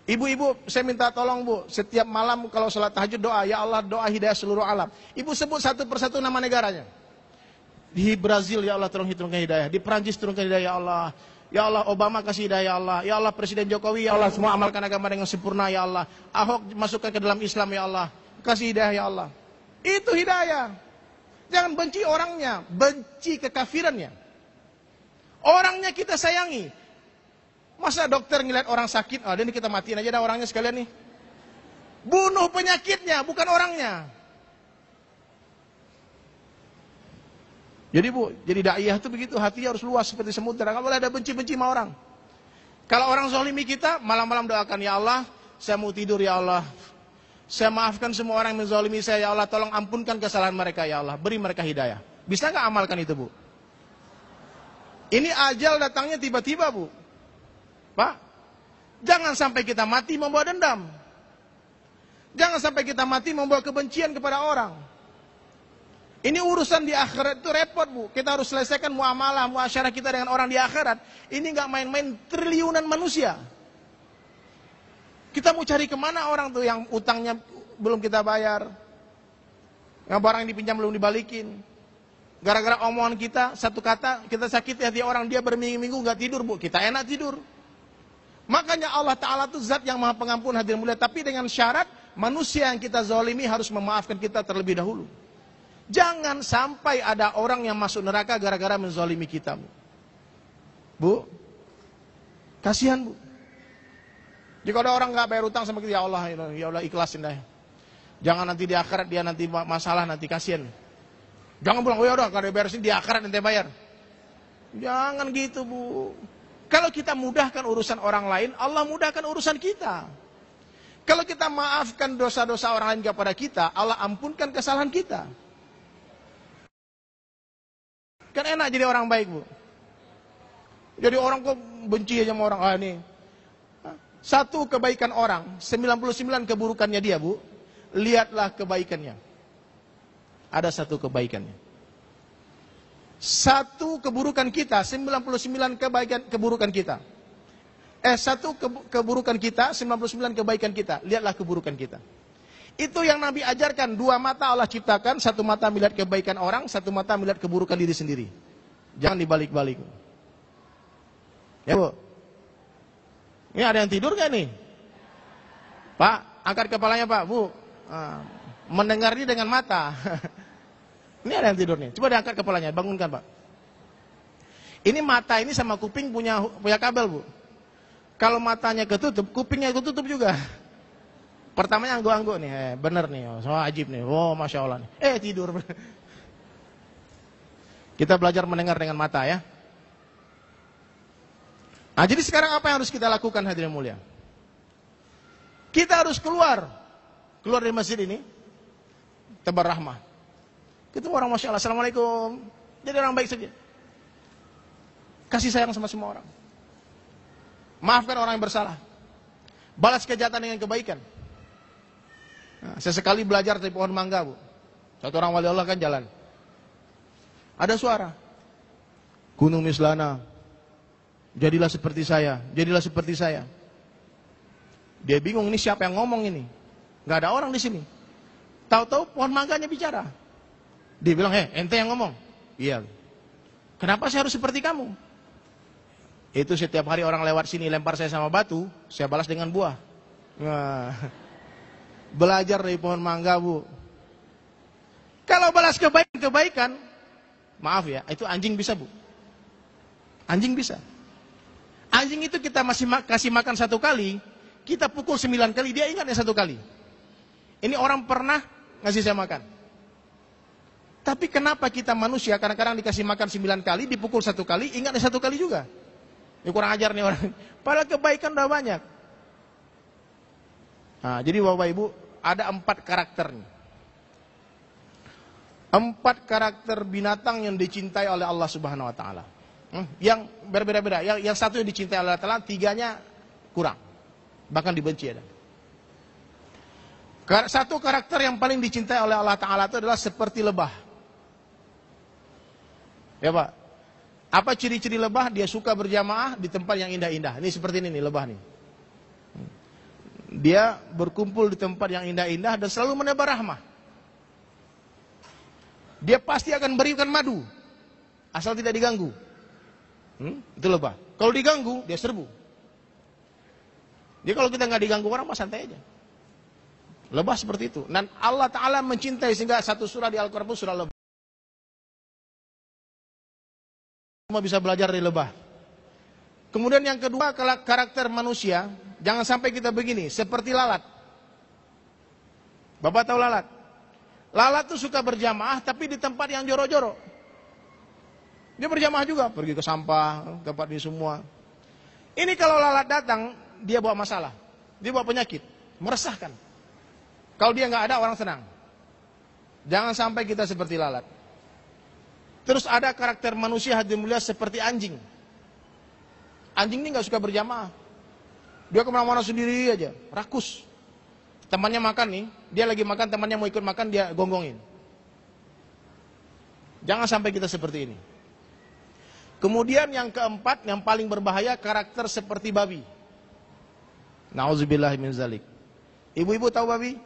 Ibu-ibu, saya minta tolong, Bu. Setiap malam kalau sholat tahajud doa, ya Allah, doa hidayah seluruh alam. Ibu sebut satu persatu nama negaranya. Di Brazil, ya Allah, tolong turunkan hidayah. Di Perancis, turunkan hidayah, ya Allah. Ya Allah, Obama kasih hidayah, ya Allah. Ya Allah, Presiden Jokowi, ya Allah, semua amalkan agama dengan sempurna, ya Allah. Ahok masukkan ke dalam Islam, ya Allah. Kasih hidayah, ya Allah. Itu hidayah. Jangan benci orangnya, benci kekafirannya. Orangnya kita sayangi. Masa dokter ngeliat orang sakit, ini kita matiin aja dah orangnya sekalian nih. Bunuh penyakitnya, bukan orangnya. Jadi Bu, jadi daiyah itu begitu, hatinya harus luas seperti samudera. Kalau boleh ada benci-benci sama orang. Kalau orang zalimi kita, malam-malam doakan, ya Allah, saya mau tidur, ya Allah. Saya maafkan semua orang yang menzalimi saya, ya Allah, tolong ampunkan kesalahan mereka, ya Allah. Beri mereka hidayah. Bisa nggak amalkan itu, Bu? Ini ajal datangnya tiba-tiba, Bu. Pak, jangan sampai kita mati membawa dendam. Jangan sampai kita mati membawa kebencian kepada orang. Ini urusan di akhirat itu repot, Bu. Kita harus selesaikan muamalah, muasyarah kita dengan orang di akhirat. Ini nggak main-main, triliunan manusia. Kita mau cari kemana orang tuh yang utangnya belum kita bayar, yang barang yang dipinjam belum dibalikin. Gara-gara omongan kita, satu kata, kita sakiti hati orang, dia berminggu-minggu nggak tidur, Bu. Kita enak tidur. Makanya Allah Ta'ala itu zat yang maha pengampun, hadirin mulia. Tapi dengan syarat, manusia yang kita zalimi harus memaafkan kita terlebih dahulu. Jangan sampai ada orang yang masuk neraka gara-gara menzalimi kita, Bu. Bu, kasihan, Bu. Jika ada orang nggak bayar utang sama kita, ya Allah ikhlasin dah. Jangan nanti di akhirat dia nanti masalah, nanti kasihan. Jangan bilang, oh ya udah kalau beresin di akhirat nanti bayar. Jangan gitu, Bu. Kalau kita mudahkan urusan orang lain, Allah mudahkan urusan kita. Kalau kita maafkan dosa-dosa orang lain kepada kita, Allah ampunkan kesalahan kita. Kan enak jadi orang baik, Bu. Jadi orang kok benci aja sama orang, ini. Satu kebaikan orang, 99 keburukannya dia, Bu. Lihatlah kebaikannya. Ada satu kebaikannya. Satu keburukan kita, 99 keburukan kita. Satu keburukan kita, 99 kebaikan kita. Lihatlah keburukan kita. Itu yang Nabi ajarkan. Dua mata Allah ciptakan, satu mata melihat kebaikan orang, satu mata melihat keburukan diri sendiri. Jangan dibalik-balik. Ya, Bu. Ini ada yang tidur gak nih? Pak, angkat kepalanya, Pak, Bu. Mendengar ini dengan mata. Ini ada yang tidur nih. Coba diangkat kepalanya, bangunkan, Pak. Ini mata ini sama kuping punya kabel, Bu. Kalau matanya ketutup, kupingnya ketutup juga. Pertamanya anggo-anggo nih, bener nih, so ajib nih. Oh, Masya Allah nih. Tidur. Kita belajar mendengar dengan mata, ya. Nah, jadi sekarang apa yang harus kita lakukan, hadirin mulia? Kita harus keluar dari masjid ini, tebar rahmah. Ketemu orang, Masya Allah, Assalamualaikum. Jadi orang baik saja. Kasih sayang sama semua orang. Maafkan orang yang bersalah. Balas kejahatan dengan kebaikan. Nah, sesekali belajar dari pohon mangga, Bu. Satu orang wali Allah kan jalan. Ada suara. Gunung Mislana. Jadilah seperti saya, jadilah seperti saya. Dia bingung, ini siapa yang ngomong ini? Gak ada orang di sini. Tahu-tahu pohon mangganya bicara. Dia bilang, ente yang ngomong. Iya. Kenapa saya harus seperti kamu? Itu setiap hari orang lewat sini lempar saya sama batu, saya balas dengan buah. Nah, belajar dari pohon mangga, Bu. Kalau balas kebaikan, maaf ya, itu anjing bisa, Bu. Anjing bisa. Anjing itu kita masih kasih makan 1 kali, kita pukul 9 kali, dia ingatnya 1 kali. Ini orang pernah ngasih saya makan. Tapi kenapa kita manusia kadang-kadang dikasih makan 9 kali, dipukul 1 kali, ingatnya 1 kali juga? Ini kurang ajar nih orang. Padahal kebaikan udah banyak. Nah, jadi Bapak Ibu, ada 4 karakter nih. 4 karakter binatang yang dicintai oleh Allah Subhanahu Wa Taala. Yang berbeda-beda. Yang satu yang dicintai Allah Ta'ala, 3-nya kurang. Bahkan dibenci ada. Satu karakter yang paling dicintai oleh Allah Ta'ala itu adalah seperti lebah. Ya, Pak. Apa ciri-ciri lebah? Dia suka berjamaah di tempat yang indah-indah. Ini seperti ini nih lebah nih. Dia berkumpul di tempat yang indah-indah dan selalu menebar rahmah. Dia pasti akan berikan madu, asal tidak diganggu. Itu lebah. Kalau diganggu, dia serbu. Dia kalau kita nggak diganggu orang, mah santai aja. Lebah seperti itu. Dan Allah Ta'ala mencintai sehingga satu surah di Al-Quran pun surah lebah. Semua bisa belajar dari lebah. Kemudian yang kedua, karakter manusia, jangan sampai kita begini, seperti lalat. Bapak tahu lalat? Lalat tuh suka berjamaah tapi di tempat yang jorok-jorok. Dia berjamaah juga, pergi ke sampah, tempat ini semua. Ini kalau lalat datang, dia bawa masalah. Dia bawa penyakit, meresahkan. Kalau dia nggak ada, orang senang. Jangan sampai kita seperti lalat. Terus ada karakter manusia hadirin mulia seperti anjing. Anjing ini nggak suka berjamaah. Dia kemana-mana sendiri aja, rakus. Temannya makan nih, dia lagi makan, temannya mau ikut makan, dia gonggongin. Jangan sampai kita seperti ini. Kemudian yang keempat, yang paling berbahaya, karakter seperti babi. Nauzubillah min zalik. Ibu-ibu tahu babi?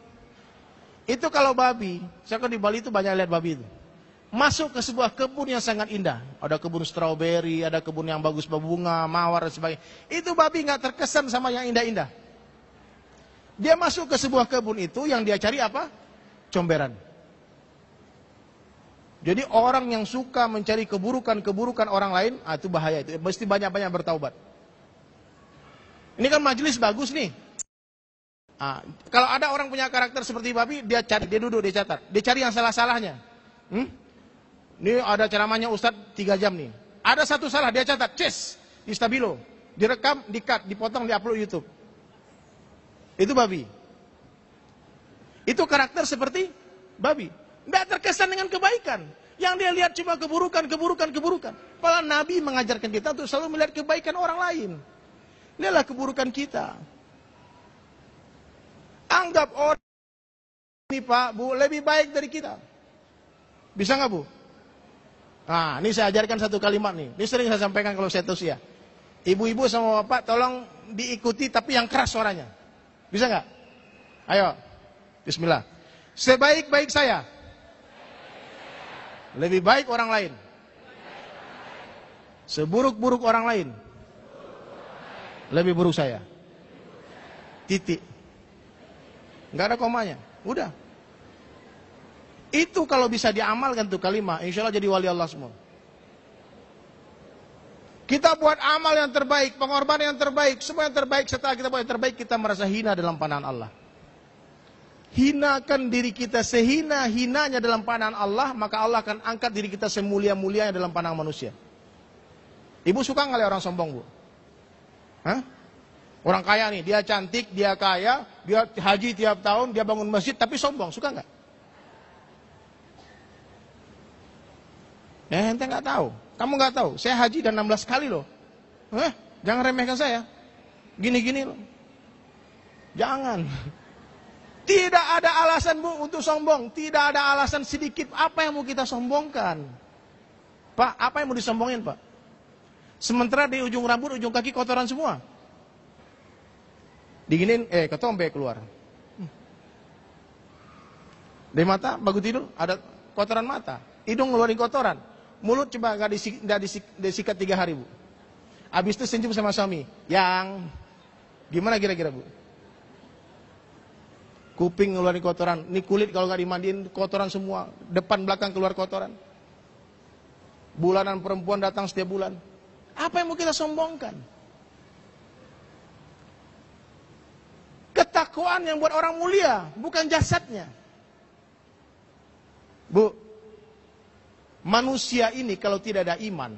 Itu kalau babi, saya kan di Bali itu banyak lihat babi itu. Masuk ke sebuah kebun yang sangat indah. Ada kebun stroberi, ada kebun yang bagus berbunga, mawar dan sebagainya. Itu babi nggak terkesan sama yang indah-indah. Dia masuk ke sebuah kebun itu, yang dia cari apa? Comberan. Jadi orang yang suka mencari keburukan-keburukan orang lain, itu bahaya. Itu mesti banyak-banyak bertaubat. Ini kan majelis bagus nih. Kalau ada orang punya karakter seperti babi, dia cari, dia duduk, dia catat. Dia cari yang salah-salahnya. Ini ada ceramahnya Ustadz 3 jam nih. Ada satu salah, dia catat, di stabilo. Direkam, di-cut, dipotong, di-upload YouTube. Itu babi. Itu karakter seperti babi. Tidak terkesan dengan kebaikan. Yang dia lihat cuma keburukan. Padahal Nabi mengajarkan kita untuk selalu melihat kebaikan orang lain. Inilah keburukan kita. Anggap orang ini Pak, Bu, lebih baik dari kita. Bisa nggak Bu? Ini saya ajarkan satu kalimat nih. Ini sering saya sampaikan kalau saya tausiah. Ibu-ibu sama bapak tolong diikuti tapi yang keras suaranya. Bisa nggak? Ayo, bismillah. Sebaik-baik saya, lebih baik orang lain. Seburuk-buruk orang lain, lebih buruk saya. Titik. Nggak ada komanya. Udah. Itu kalau bisa diamalkan tuh kalimat, insya Allah jadi wali Allah semua. Kita buat amal yang terbaik, pengorbanan yang terbaik, semua yang terbaik. Setelah kita buat yang terbaik, kita merasa hina dalam pandangan Allah. Hinakan diri kita sehina-hinanya dalam pandangan Allah, maka Allah akan angkat diri kita semulia-mulianya dalam pandangan manusia. Ibu suka nggak lihat orang sombong, Bu? Orang kaya nih, dia cantik, dia kaya, dia haji tiap tahun, dia bangun masjid, tapi sombong, suka nggak? Ente nggak tahu, kamu nggak tahu. Saya haji dan 16 kali loh. Jangan remehkan saya. Gini-gini loh. Jangan. Tidak ada alasan Bu untuk sombong. Tidak ada alasan sedikit. Apa yang mau kita sombongkan? Pak, apa yang mau disombongin Pak? Sementara di ujung rambut, ujung kaki kotoran semua. Diginin, ketombe keluar. Di mata, bagus tidur, ada kotoran mata. Hidung ngeluarin kotoran. Mulut coba nggak disikat 3 hari Bu. Habis itu senyum sama suami. Yang gimana kira-kira Bu? Kuping ngeluarin kotoran. Ini kulit kalau nggak dimandiin kotoran semua. Depan belakang keluar kotoran. Bulanan perempuan datang setiap bulan. Apa yang mau kita sombongkan? Ketakwaan yang buat orang mulia, bukan jasadnya. Bu, manusia ini kalau tidak ada iman,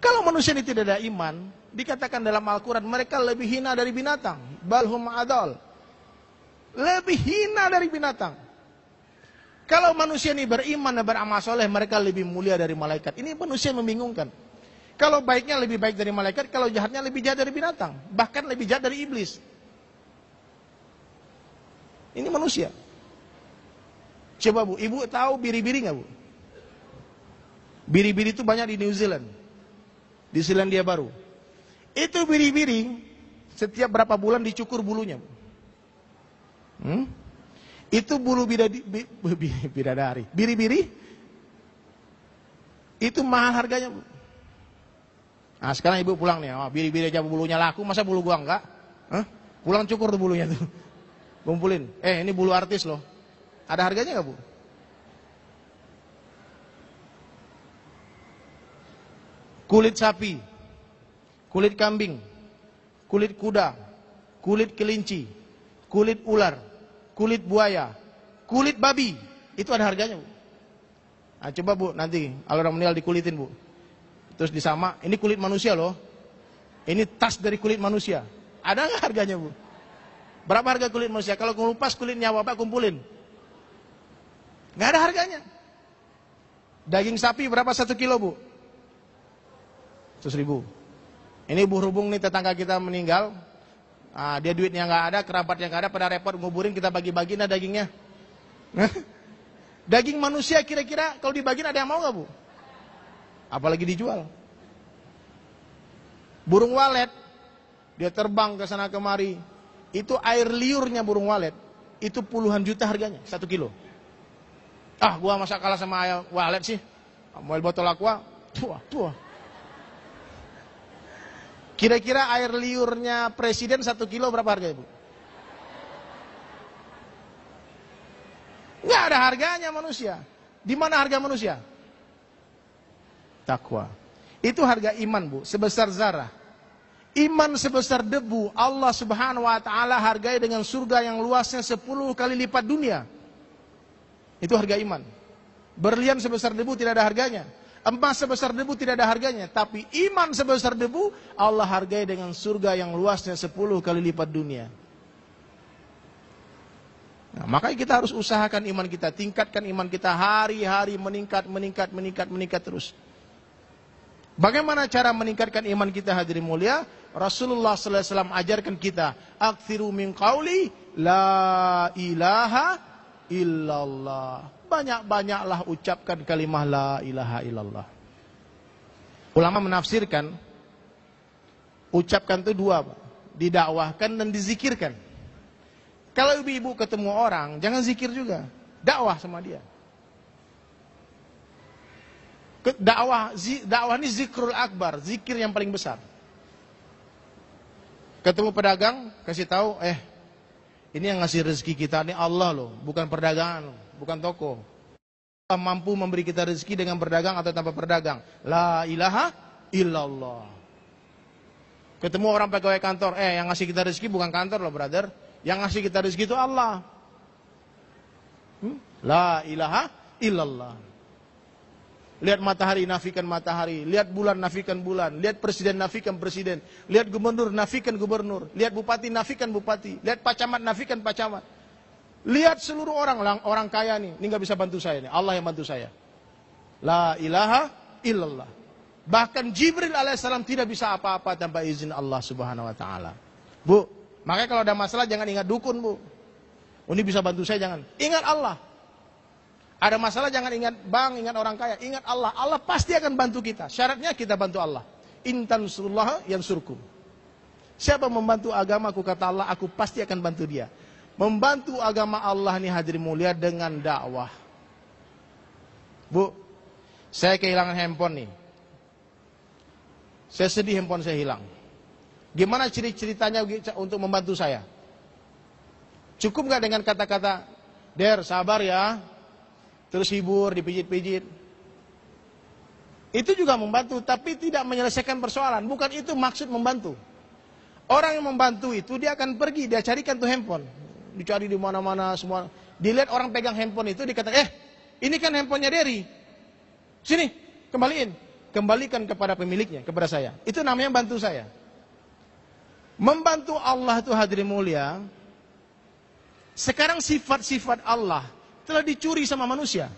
kalau manusia ini tidak ada iman, dikatakan dalam Al-Quran mereka lebih hina dari binatang. Balhum adal, lebih hina dari binatang. Kalau manusia ini beriman dan beramal soleh, mereka lebih mulia dari malaikat. Ini manusia membingungkan. Kalau baiknya lebih baik dari malaikat, kalau jahatnya lebih jahat dari binatang, bahkan lebih jahat dari iblis. Ini manusia. Coba Bu, Ibu tahu biri-biri nggak Bu? Biri-biri itu banyak di New Zealand, di Selandia Baru. Itu biri-biri setiap berapa bulan dicukur bulunya. Itu bulu bidadari. Biri-biri itu mahal harganya, Bu. Nah, sekarang ibu pulang nih, biri-biri aja bulunya laku, masa bulu gua enggak? Pulang cukur tuh bulunya tuh. Kumpulin. Ini bulu artis loh. Ada harganya enggak, Bu? Kulit sapi, kulit kambing, kulit kuda, kulit kelinci, kulit ular, kulit buaya, kulit babi, itu ada harganya, Bu. Nah, coba, Bu, nanti kalau orang meninggal dikulitin, Bu. Terus disama, ini kulit manusia loh. Ini tas dari kulit manusia. Ada nggak harganya, Bu? Berapa harga kulit manusia? Kalau ngelupas kulitnya Bapak kumpulin. Nggak ada harganya. Daging sapi berapa 1 kilo, Bu? 100.000. Ini berhubung nih tetangga kita meninggal, dia duitnya nggak ada, kerabatnya nggak ada, pada repot nguburin, kita bagi-bagi nah dagingnya. Daging manusia kira-kira kalau dibagiin ada yang mau nggak, Bu? Apalagi dijual. Burung walet, dia terbang ke sana kemari, itu air liurnya burung walet, itu puluhan juta harganya 1 kilo. Gua masa kalah sama ayam walet sih, mau botol aqua, tua. Kira-kira air liurnya presiden 1 kilo berapa harganya, Bu? Nggak ada harganya manusia. Di mana harga manusia? Takwa. Itu harga iman, Bu, sebesar zarah. Iman sebesar debu, Allah Subhanahu wa taala hargai dengan surga yang luasnya 10 kali lipat dunia. Itu harga iman. Berlian sebesar debu tidak ada harganya. Emas sebesar debu tidak ada harganya, tapi iman sebesar debu Allah hargai dengan surga yang luasnya 10 kali lipat dunia. Nah, makanya kita harus usahakan iman kita, tingkatkan iman kita hari-hari, meningkat terus. Bagaimana cara meningkatkan iman kita, hadirin mulia? Rasulullah sallallahu alaihi wasallam ajarkan kita, aktsiru min qauli la ilaha illallah. Banyak-banyaklah ucapkan kalimah la ilaha illallah. Ulama menafsirkan, ucapkan itu dua, Pak. Didakwahkan dan dizikirkan. Kalau ibu-ibu ketemu orang, jangan zikir juga. Dakwah sama dia. Dakwah ini zikrul akbar, zikir yang paling besar. Ketemu pedagang, kasih tahu, ini yang ngasih rezeki kita, ini Allah loh, bukan perdagangan loh, bukan toko. Allah mampu memberi kita rezeki dengan berdagang atau tanpa berdagang. La ilaha illallah. Ketemu orang pegawai kantor, yang ngasih kita rezeki bukan kantor loh, brother. Yang ngasih kita rezeki itu Allah. La ilaha illallah. Lihat matahari, nafikan matahari. Lihat bulan, nafikan bulan. Lihat presiden, nafikan presiden. Lihat gubernur, nafikan gubernur. Lihat bupati, nafikan bupati. Lihat pacamat, nafikan pacamat. Lihat seluruh orang kaya nih. Ini gak bisa bantu saya nih. Allah yang bantu saya. La ilaha illallah. Bahkan Jibril alaihissalam tidak bisa apa-apa tanpa izin Allah subhanahu wa ta'ala. Bu, makanya kalau ada masalah jangan ingat dukun, Bu. Ini bisa bantu saya, jangan. Ingat Allah. Ada masalah jangan ingat bank, ingat orang kaya, ingat Allah. Allah pasti akan bantu kita. Syaratnya kita bantu Allah. In tansurullaha yansurkum. Siapa membantu agamaku, kata Allah, aku pasti akan bantu dia. Membantu agama Allah ini, hadirin mulia, dengan dakwah. Bu, saya kehilangan handphone nih. Saya sedih, handphone saya hilang. Gimana ceritanya untuk membantu saya? Cukup gak dengan kata-kata, Der, sabar ya, terus hibur, dipijit-pijit? Itu juga membantu, tapi tidak menyelesaikan persoalan. Bukan itu maksud membantu. Orang yang membantu itu, dia akan pergi, dia carikan tuh handphone. Dicari di mana-mana semua. Dilihat orang pegang handphone itu, dikatakan, ini kan handphonenya Derry. Sini, kembaliin. Kembalikan kepada pemiliknya, kepada saya. Itu namanya bantu saya. Membantu Allah itu, hadirin mulia, sekarang sifat-sifat Allah telah dicuri sama manusia.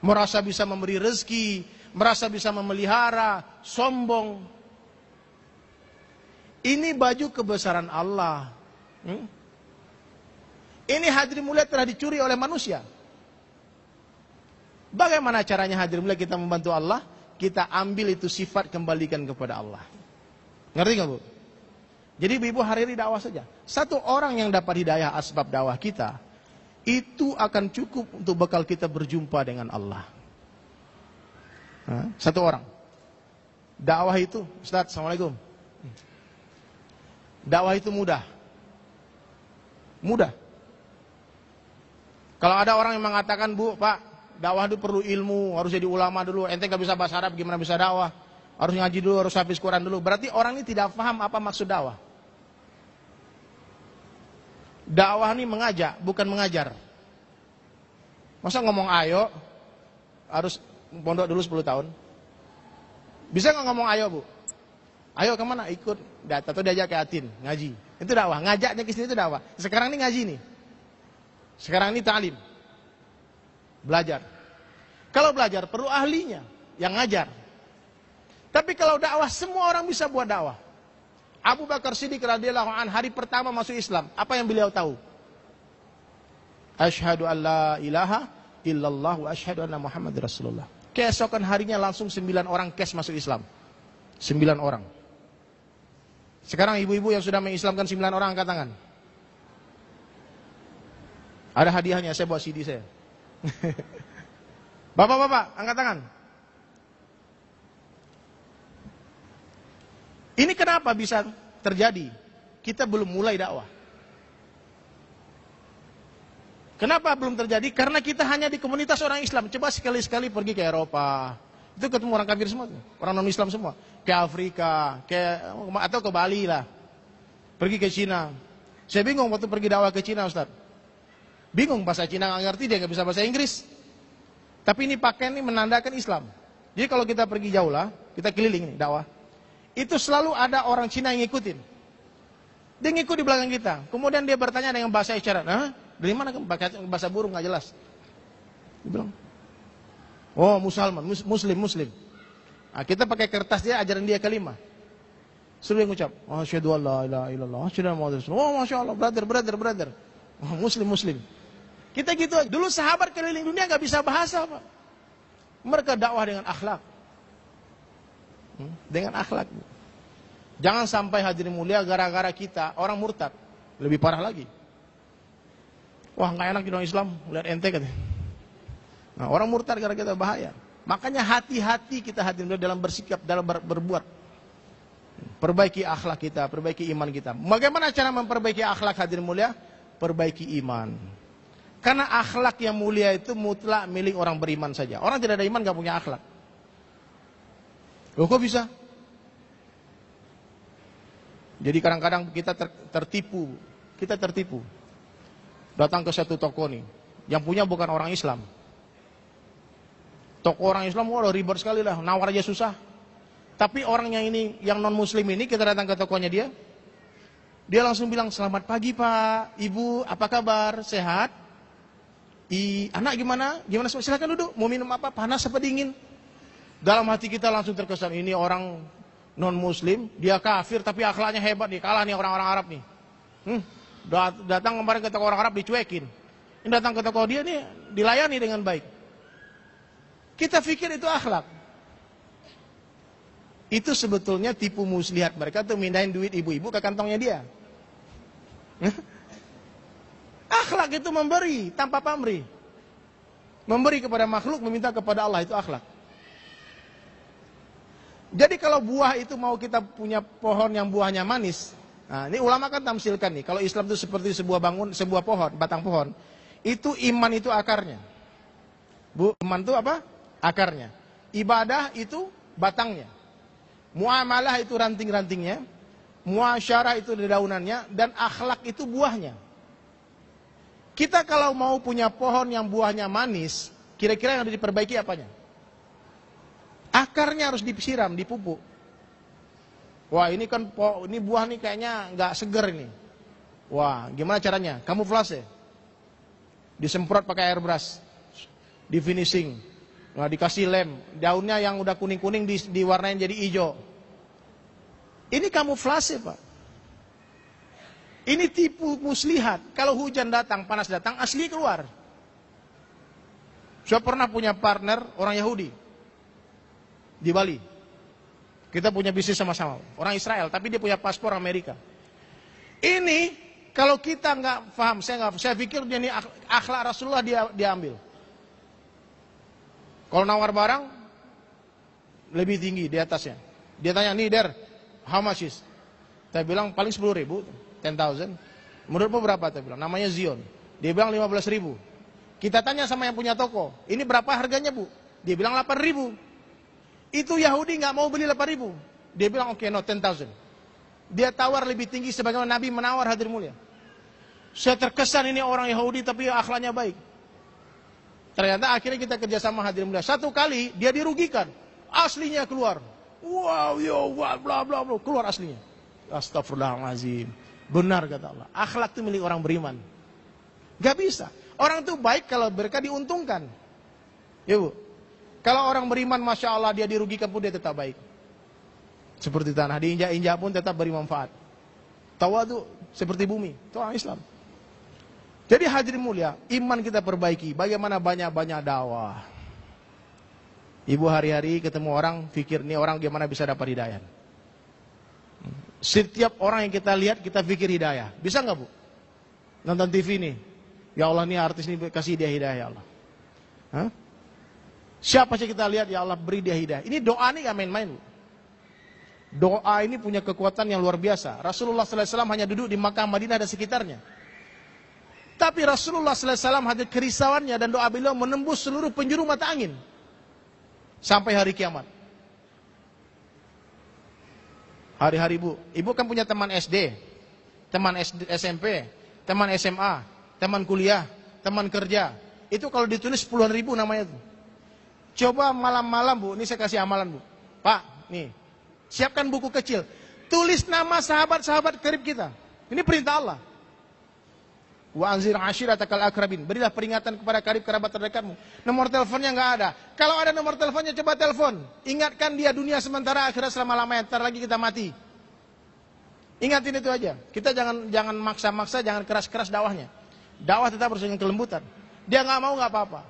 Merasa bisa memberi rezeki, merasa bisa memelihara, sombong. Ini baju kebesaran Allah. Ini, hadirin mulia, telah dicuri oleh manusia. Bagaimana caranya hadirin mulai kita membantu Allah? Kita ambil itu sifat, kembalikan kepada Allah. Ngerti nggak Bu? Jadi ibu-ibu hari ini dakwah saja. Satu orang yang dapat hidayah asbab dakwah kita, itu akan cukup untuk bekal kita berjumpa dengan Allah. Satu orang. Dakwah itu, Ustaz, Assalamualaikum. Dakwah itu mudah. Mudah. Kalau ada orang yang mengatakan, Bu, Pak, dakwah itu perlu ilmu, harus jadi ulama dulu. Ente gak bisa bahasa Arab, gimana bisa dakwah? Harus ngaji dulu, harus hafiz Quran dulu. Berarti orang ini tidak paham apa maksud dakwah. Dakwah ini mengajak, bukan mengajar. Masa ngomong ayo, harus pondok dulu 10 tahun? Bisa nggak ngomong ayo Bu? Ayo kemana? Ikut data atau diajak ke Atin, ngaji. Itu dakwah, ngajaknya ke sini itu dakwah. Sekarang ini ngaji nih. Sekarang ini ta'lim. Belajar. Kalau belajar perlu ahlinya yang ngajar. Tapi kalau dakwah semua orang bisa buat dakwah. Abu Bakar Siddiq radhiyallahu anhu hari pertama masuk Islam, apa yang beliau tahu? Asyhadu an la ilaha illallah wa asyhadu anna Muhammad Rasulullah. Keesokan harinya langsung 9 orang kes masuk Islam. 9 orang. Sekarang ibu-ibu yang sudah mengislamkan 9 orang angkat tangan. Ada hadiahnya, saya bawa CD saya. Bapak-bapak, angkat tangan. Ini kenapa bisa terjadi? Kita belum mulai dakwah. Kenapa belum terjadi? Karena kita hanya di komunitas orang Islam. Coba sekali-sekali pergi ke Eropa. Itu ketemu orang kafir semua. Orang non-Islam semua. Ke Afrika, atau ke Bali lah. Pergi ke Cina. Saya bingung waktu pergi dakwah ke Cina, Ustaz. Bingung, bahasa Cina nggak ngerti, dia nggak bisa bahasa Inggris. Tapi ini pakaian ini menandakan Islam. Jadi kalau kita pergi jauh lah, kita keliling nih dakwah. Itu selalu ada orang Cina yang ngikutin. Dia ngikut di belakang kita. Kemudian dia bertanya dengan bahasa isyarat. Hah? Dari mana pakai bahasa burung nggak jelas? Dia bilang, oh muslim. Nah, kita pakai kertas dia, ajaran dia kalimat. Suruh dia ngucap, asyhadu an la ilaha illallah, asyhadu anna Muhammadar Rasulullah. Oh, masya Allah, brother. Oh, muslim. Kita gitu. Dulu sahabat keliling dunia nggak bisa bahasa, Pak. Mereka dakwah dengan akhlak. Dengan akhlak. Jangan sampai hadirin mulia gara-gara kita orang murtad. Lebih parah lagi. Wah, nggak enak di orang Islam, lihat ente katanya. Nah, orang murtad gara-gara kita bahaya. Makanya hati-hati kita hadirin dalam bersikap, dalam berbuat. Perbaiki akhlak kita, perbaiki iman kita. Bagaimana cara memperbaiki akhlak hadirin mulia? Perbaiki iman. Karena akhlak yang mulia itu mutlak milik orang beriman saja. Orang tidak ada iman nggak punya akhlak. Loh, kok bisa? Jadi kadang-kadang kita tertipu. Kita tertipu. Datang ke satu toko nih, yang punya bukan orang Islam. Toko orang Islam, waduh ribet sekali lah, nawar aja susah. Tapi orang yang ini, yang non muslim ini, kita datang ke tokonya dia langsung bilang, selamat pagi Pak, Ibu, apa kabar, sehat? Anak gimana? Silakan duduk, mau minum apa, panas apa dingin? Dalam hati kita langsung terkesan, ini orang non muslim, dia kafir tapi akhlaknya hebat nih, kalah nih orang-orang Arab nih. Datang kemarin ke toko orang Arab dicuekin. Ini datang ke toko dia nih dilayani dengan baik. Kita pikir itu akhlak. Itu sebetulnya tipu muslihat mereka tuh mindahin duit ibu-ibu ke kantongnya dia. Akhlak itu memberi tanpa pamrih. Memberi kepada makhluk, meminta kepada Allah, itu akhlak. Jadi kalau buah itu mau kita punya pohon yang buahnya manis. Nah, ini ulama kan tamsilkan nih, kalau Islam itu seperti sebuah pohon, batang pohon. Itu iman itu akarnya. Iman itu apa? Akarnya. Ibadah itu batangnya. Muamalah itu ranting-rantingnya. Muasyarah itu daunannya. Dan akhlak itu buahnya. Kita kalau mau punya pohon yang buahnya manis, kira-kira yang harus diperbaiki apanya? Akarnya harus disiram, dipupuk. Wah, ini kan ini buah nih kayaknya nggak seger ini. Wah, gimana caranya? Kamuflase. Disemprot pakai airbrush. Di finishing. Nah, dikasih lem. Daunnya yang udah kuning-kuning diwarnain jadi hijau. Ini kamuflase, Pak. Ini tipu muslihat. Kalau hujan datang, panas datang, asli keluar. Saya pernah punya partner orang Yahudi di Bali. Kita punya bisnis sama-sama. Orang Israel, tapi dia punya paspor Amerika. Ini kalau kita nggak paham, saya pikir dia ini akhlak Rasulullah dia ambil. Kalau nawar barang lebih tinggi di atasnya. Dia tanya, nih Der, how much is? Saya bilang paling 10.000, 10,000. Menurutmu berapa? Saya bilang, namanya Zion. Dia bilang 15.000. Kita tanya sama yang punya toko, ini berapa harganya Bu? Dia bilang 8.000. Itu Yahudi nggak mau beli 8.000. Dia bilang oke, no 10,000. Dia tawar lebih tinggi sebagaimana Nabi menawar, hadirin mulia. Saya terkesan ini orang Yahudi tapi akhlaknya baik. Ternyata akhirnya kita kerjasama, hadirin mulia. Satu kali dia dirugikan, aslinya keluar. Wow, yo, bla bla bla, keluar aslinya. Astagfirullahaladzim. Benar kata Allah. Akhlak itu milik orang beriman. Gak bisa. Orang itu baik kalau mereka diuntungkan. Ya Bu. Kalau orang beriman, Masya Allah, dia dirugikan pun dia tetap baik. Seperti tanah, diinjak-injak pun tetap beri manfaat. Tawadu seperti bumi. Itu orang Islam. Jadi hadirin mulia, iman kita perbaiki. Bagaimana banyak-banyak dakwah. Ibu hari-hari ketemu orang, pikir nih orang gimana bisa dapat hidayah. Setiap orang yang kita lihat, kita pikir hidayah. Bisa nggak Bu? Nonton TV nih. Ya Allah, nih artis ini kasih dia hidayah ya Allah. Hah? Siapa sih kita lihat, ya Allah beri dia hidayah. Ini doa nih gak main-main Bu. Doa ini punya kekuatan yang luar biasa. Rasulullah SAW hanya duduk di Makkah, Madinah dan sekitarnya. Tapi Rasulullah SAW hadir kerisauannya dan doa beliau menembus seluruh penjuru mata angin. Sampai hari kiamat. Hari-hari Bu. Ibu kan punya teman SD, teman SMP, teman SMA, teman kuliah, teman kerja. Itu kalau ditulis puluhan ribu namanya itu. Coba malam-malam Bu, ini saya kasih amalan Bu. Pak, nih, siapkan buku kecil. Tulis nama sahabat-sahabat karib kita. Ini perintah Allah. Wa anzir ashiratakal akrabin. Berilah peringatan kepada karib kerabat terdekatmu. Nomor teleponnya nggak ada. Kalau ada nomor teleponnya coba telepon. Ingatkan dia dunia sementara, akhirat selama-lamanya. Ntar lagi kita mati. Ingatin itu aja. Kita jangan maksa-maksa, jangan keras-keras dakwahnya. Dakwah tetap harus dengan kelembutan. Dia nggak mau nggak apa-apa.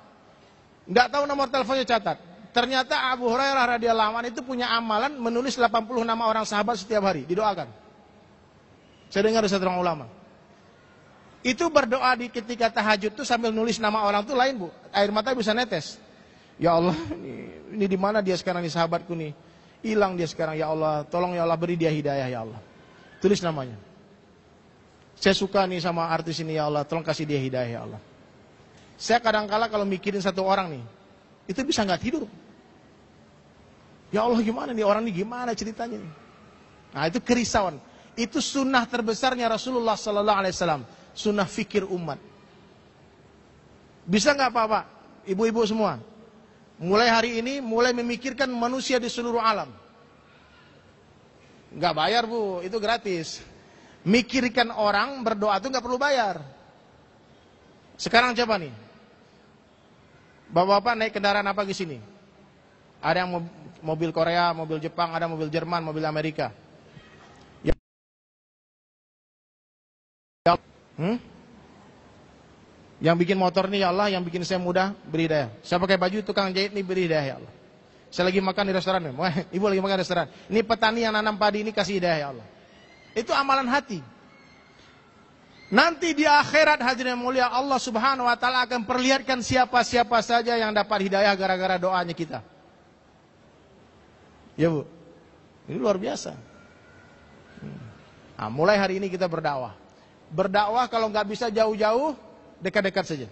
Nggak tahu nomor teleponnya catat. Ternyata Abu Hurairah radhiyallahu anhu itu punya amalan menulis 80 nama orang sahabat setiap hari. Didoakan. Saya dengar dari satu orang ulama. Itu berdoa di ketika tahajud tuh sambil nulis nama orang tuh lain Bu. Air mata bisa netes. Ya Allah, ini di mana dia sekarang nih sahabatku nih. Hilang dia sekarang, ya Allah. Tolong ya Allah beri dia hidayah ya Allah. Tulis namanya. Saya suka nih sama artis ini ya Allah. Tolong kasih dia hidayah ya Allah. Saya kadang-kala kalau mikirin satu orang nih, itu bisa nggak tidur. Ya Allah gimana nih orang nih, gimana ceritanya nih. Nah itu kerisauan. Itu sunnah terbesarnya Rasulullah Sallallahu Alaihi Wasallam. Sunnah fikir umat. Bisa nggak Pak? Ibu-ibu semua, mulai hari ini mulai memikirkan manusia di seluruh alam. Nggak bayar Bu, itu gratis. Mikirkan orang berdoa itu nggak perlu bayar. Sekarang coba nih, bapak-bapak naik kendaraan apa ke sini? Ada yang mobil Korea, mobil Jepang, ada mobil Jerman, mobil Amerika. Yang bikin motor nih ya Allah, yang bikin saya mudah, beri hidayah. Saya pakai baju tukang jahit nih, beri hidayah ya Allah. Saya lagi makan di restoran nih, ibu lagi makan di restoran. Ini petani yang nanam padi ini kasih hidayah ya Allah. Itu amalan hati. Nanti di akhirat hadirin mulia, Allah Subhanahu wa taala akan perlihatkan siapa-siapa saja yang dapat hidayah gara-gara doanya kita. Ya Bu. Ini luar biasa. Nah, mulai hari ini kita berdakwah. Berdakwah kalau nggak bisa jauh-jauh, dekat-dekat saja.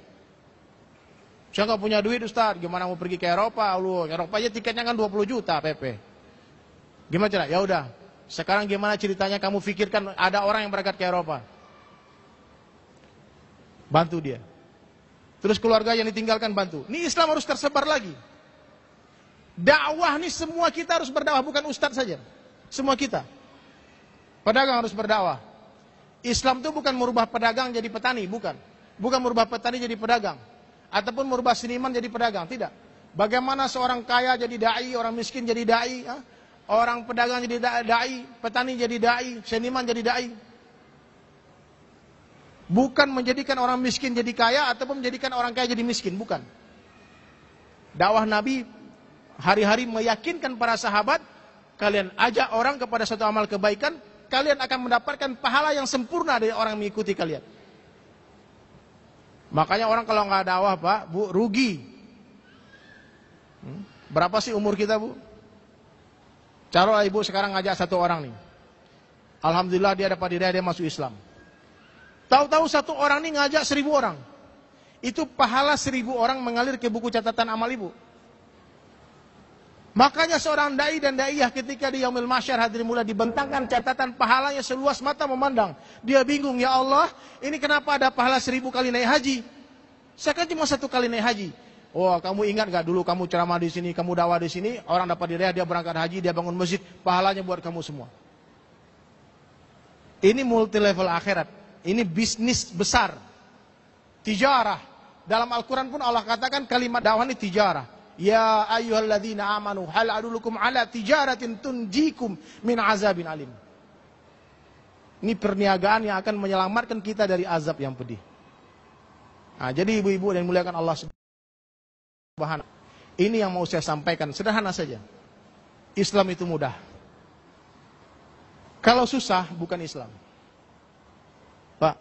Saya nggak punya duit Ustaz, gimana mau pergi ke Eropa? Lu, Eropa aja tiketnya kan 20 juta PP. Gimana cara? Ya udah. Sekarang gimana ceritanya kamu pikirkan ada orang yang berangkat ke Eropa? Bantu dia. Terus keluarga yang ditinggalkan bantu. Ini Islam harus tersebar lagi. Dakwah nih semua kita harus berdakwah, bukan ustaz saja. Semua kita. Pedagang harus berdakwah. Islam itu bukan merubah pedagang jadi petani, bukan. Bukan merubah petani jadi pedagang. Ataupun merubah seniman jadi pedagang, tidak. Bagaimana seorang kaya jadi da'i, orang miskin jadi da'i, orang pedagang jadi da'i, petani jadi da'i, seniman jadi da'i. Bukan menjadikan orang miskin jadi kaya ataupun menjadikan orang kaya jadi miskin, bukan. Dakwah Nabi hari-hari meyakinkan para sahabat, kalian ajak orang kepada satu amal kebaikan, kalian akan mendapatkan pahala yang sempurna dari orang yang mengikuti kalian. Makanya orang kalau nggak dakwah Pak, Bu, rugi. Berapa sih umur kita, Bu? Taruhlah Ibu sekarang ngajak satu orang nih. Alhamdulillah dia dapat hidayah, dia masuk Islam. Tahu-tahu satu orang nih ngajak 1000 orang. Itu pahala 1000 orang mengalir ke buku catatan amal Ibu. Makanya seorang dai dan daiyah ketika di Yaumil Mahsyar hadirin mulia dibentangkan catatan pahalanya seluas mata memandang. Dia bingung, ya Allah, ini kenapa ada pahala 1000 kali naik haji? Saya kan cuma 1 kali naik haji. Oh, kamu ingat gak dulu kamu ceramah di sini, kamu dakwah di sini, orang dapat hidayah, dia berangkat haji, dia bangun masjid, pahalanya buat kamu semua. Ini multi level akhirat. Ini bisnis besar. Tijarah. Dalam Al-Quran pun Allah katakan kalimat dakwah ini tijarah. Ya ayyuhalladzina amanu hal adulukum ala tijaratin tunjikum min azabin alim. Ini perniagaan yang akan menyelamatkan kita dari azab yang pedih. Nah, jadi ibu-ibu dan muliakan Allah Subhanahu. Ini yang mau saya sampaikan, sederhana saja. Islam itu mudah. Kalau susah bukan Islam. Pak,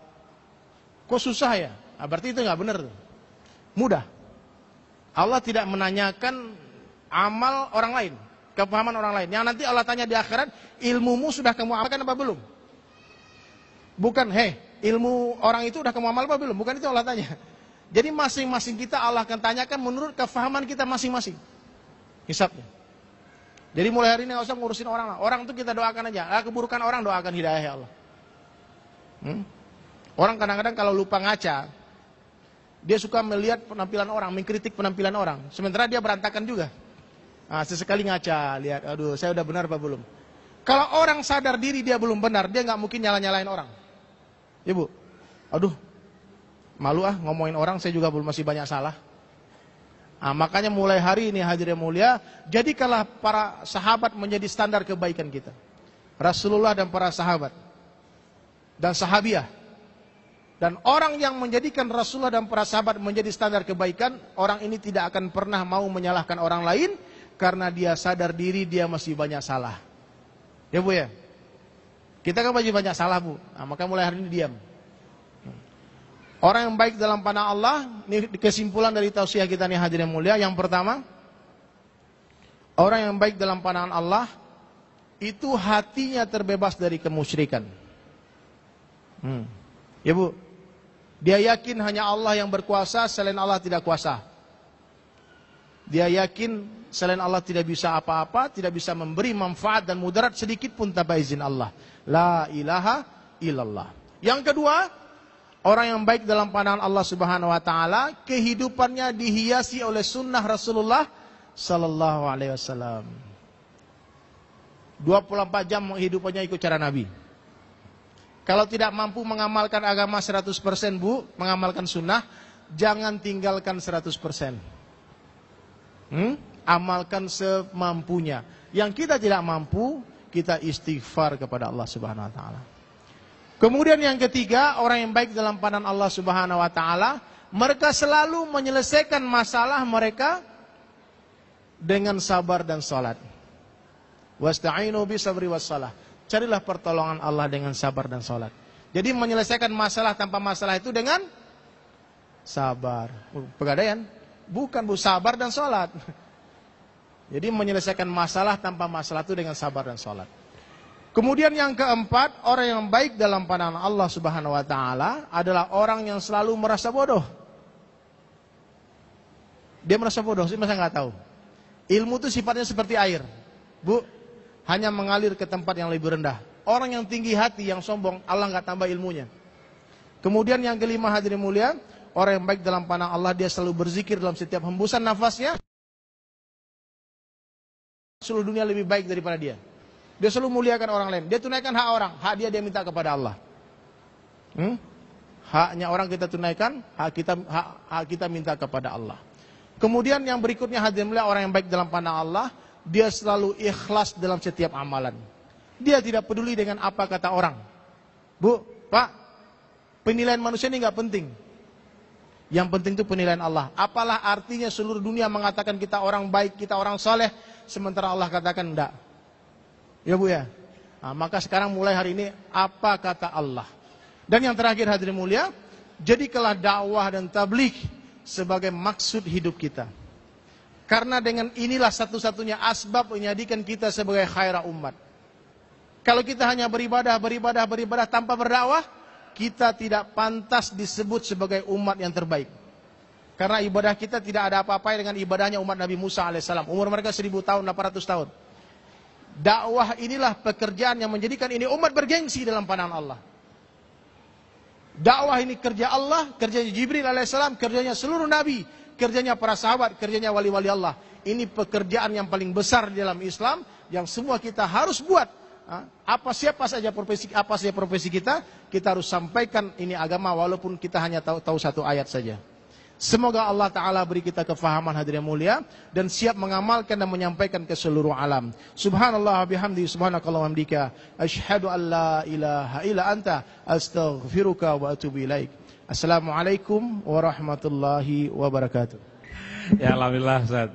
kok susah ya? Nah, berarti itu nggak benar. Mudah. Allah tidak menanyakan amal orang lain, kepahaman orang lain. Yang nanti Allah tanya di akhirat, ilmumu sudah kamu amalkan apa belum? Bukan, ilmu orang itu sudah kamu amal apa belum? Bukan itu Allah tanya. Jadi masing-masing kita Allah akan tanyakan menurut kefahaman kita masing-masing. Hisabnya. Jadi mulai hari ini nggak usah ngurusin orang. Orang itu kita doakan aja. Keburukan orang doakan hidayah ya Allah. Orang kadang-kadang kalau lupa ngaca, dia suka melihat penampilan orang, mengkritik penampilan orang. Sementara dia berantakan juga. Nah, sesekali ngaca, lihat, aduh saya udah benar apa belum. Kalau orang sadar diri dia belum benar, dia nggak mungkin nyala-nyalain orang. Ibu, aduh, malu ngomongin orang, saya juga belum masih banyak salah. Nah, makanya mulai hari ini hadirin mulia, jadikanlah para sahabat menjadi standar kebaikan kita. Rasulullah dan para sahabat. Dan sahabiah. Dan orang yang menjadikan Rasulullah dan para sahabat menjadi standar kebaikan, orang ini tidak akan pernah mau menyalahkan orang lain, karena dia sadar diri dia masih banyak salah. Ya Bu ya? Kita kan masih banyak salah Bu, nah, maka mulai hari ini diam. Orang yang baik dalam pandangan Allah, ini kesimpulan dari tausiah kita nih hadirin mulia. Yang pertama, orang yang baik dalam pandangan Allah, itu hatinya terbebas dari kemusyrikan. Ya Bu, dia yakin hanya Allah yang berkuasa, selain Allah tidak kuasa. Dia yakin selain Allah tidak bisa apa-apa, tidak bisa memberi manfaat dan mudarat sedikit pun tanpa izin Allah. La ilaha illallah. Yang kedua, orang yang baik dalam pandangan Allah Subhanahu wa taala, kehidupannya dihiasi oleh sunnah Rasulullah sallallahu alaihi wasallam. 24 jam hidupannya ikut cara Nabi. Kalau tidak mampu mengamalkan agama 100% Bu, mengamalkan sunnah, jangan tinggalkan 100%. Amalkan semampunya. Yang kita tidak mampu, kita istighfar kepada Allah Subhanahu wa taala. Kemudian yang ketiga, orang yang baik dalam pandangan Allah Subhanahu wa taala, mereka selalu menyelesaikan masalah mereka dengan sabar dan salat. Wasta'inu bisabri wassalah. Carilah pertolongan Allah dengan sabar dan salat. Jadi menyelesaikan masalah tanpa masalah itu dengan sabar. Pegadaian? Bukan Bu, sabar dan salat. Jadi menyelesaikan masalah tanpa masalah itu dengan sabar dan salat. Kemudian yang keempat, orang yang baik dalam pandangan Allah Subhanahu wa taala adalah orang yang selalu merasa bodoh. Dia merasa bodoh, sih masa nggak tahu. Ilmu itu sifatnya seperti air. Bu, hanya mengalir ke tempat yang lebih rendah. Orang yang tinggi hati, yang sombong, Allah nggak tambah ilmunya. Kemudian yang kelima hadirin mulia, orang yang baik dalam pandangan Allah, dia selalu berzikir dalam setiap hembusan nafasnya. Seluruh dunia lebih baik daripada dia. Dia selalu muliakan orang lain. Dia tunaikan hak orang, hak dia minta kepada Allah. Haknya orang kita tunaikan, hak kita minta kepada Allah. Kemudian yang berikutnya hadirin mulia, orang yang baik dalam pandangan Allah, dia selalu ikhlas dalam setiap amalan. Dia tidak peduli dengan apa kata orang. Bu, Pak, penilaian manusia ini nggak penting. Yang penting itu penilaian Allah. Apalah artinya seluruh dunia mengatakan kita orang baik, kita orang soleh, sementara Allah katakan enggak. Ya Bu ya. Nah, maka sekarang mulai hari ini apa kata Allah. Dan yang terakhir hadirin mulia, jadikanlah dakwah dan tabligh sebagai maksud hidup kita. Karena dengan inilah satu-satunya asbab menjadikan kita sebagai khairah umat. Kalau kita hanya beribadah tanpa berdakwah, kita tidak pantas disebut sebagai umat yang terbaik. Karena ibadah kita tidak ada apa-apa dengan ibadahnya umat Nabi Musa alaihissalam. Umur mereka 1000 tahun, 800 tahun. Dakwah inilah pekerjaan yang menjadikan ini umat bergengsi dalam pandangan Allah. Dakwah ini kerja Allah, kerjanya Jibril alaihissalam, kerjanya seluruh nabi, kerjanya para sahabat, kerjanya wali-wali Allah. Ini pekerjaan yang paling besar di dalam Islam yang semua kita harus buat. Apa saja profesi kita harus sampaikan ini agama walaupun kita hanya tahu satu ayat saja. Semoga Allah Ta'ala beri kita kefahaman hadirin mulia dan siap mengamalkan dan menyampaikan ke seluruh alam. Subhanallah bihamdi subhanakallah hamdika asyhadu an la ilaha illa anta astaghfiruka wa atubu ilaik. Assalamualaikum warahmatullahi wabarakatuh. Ya alhamdulillah Ustaz.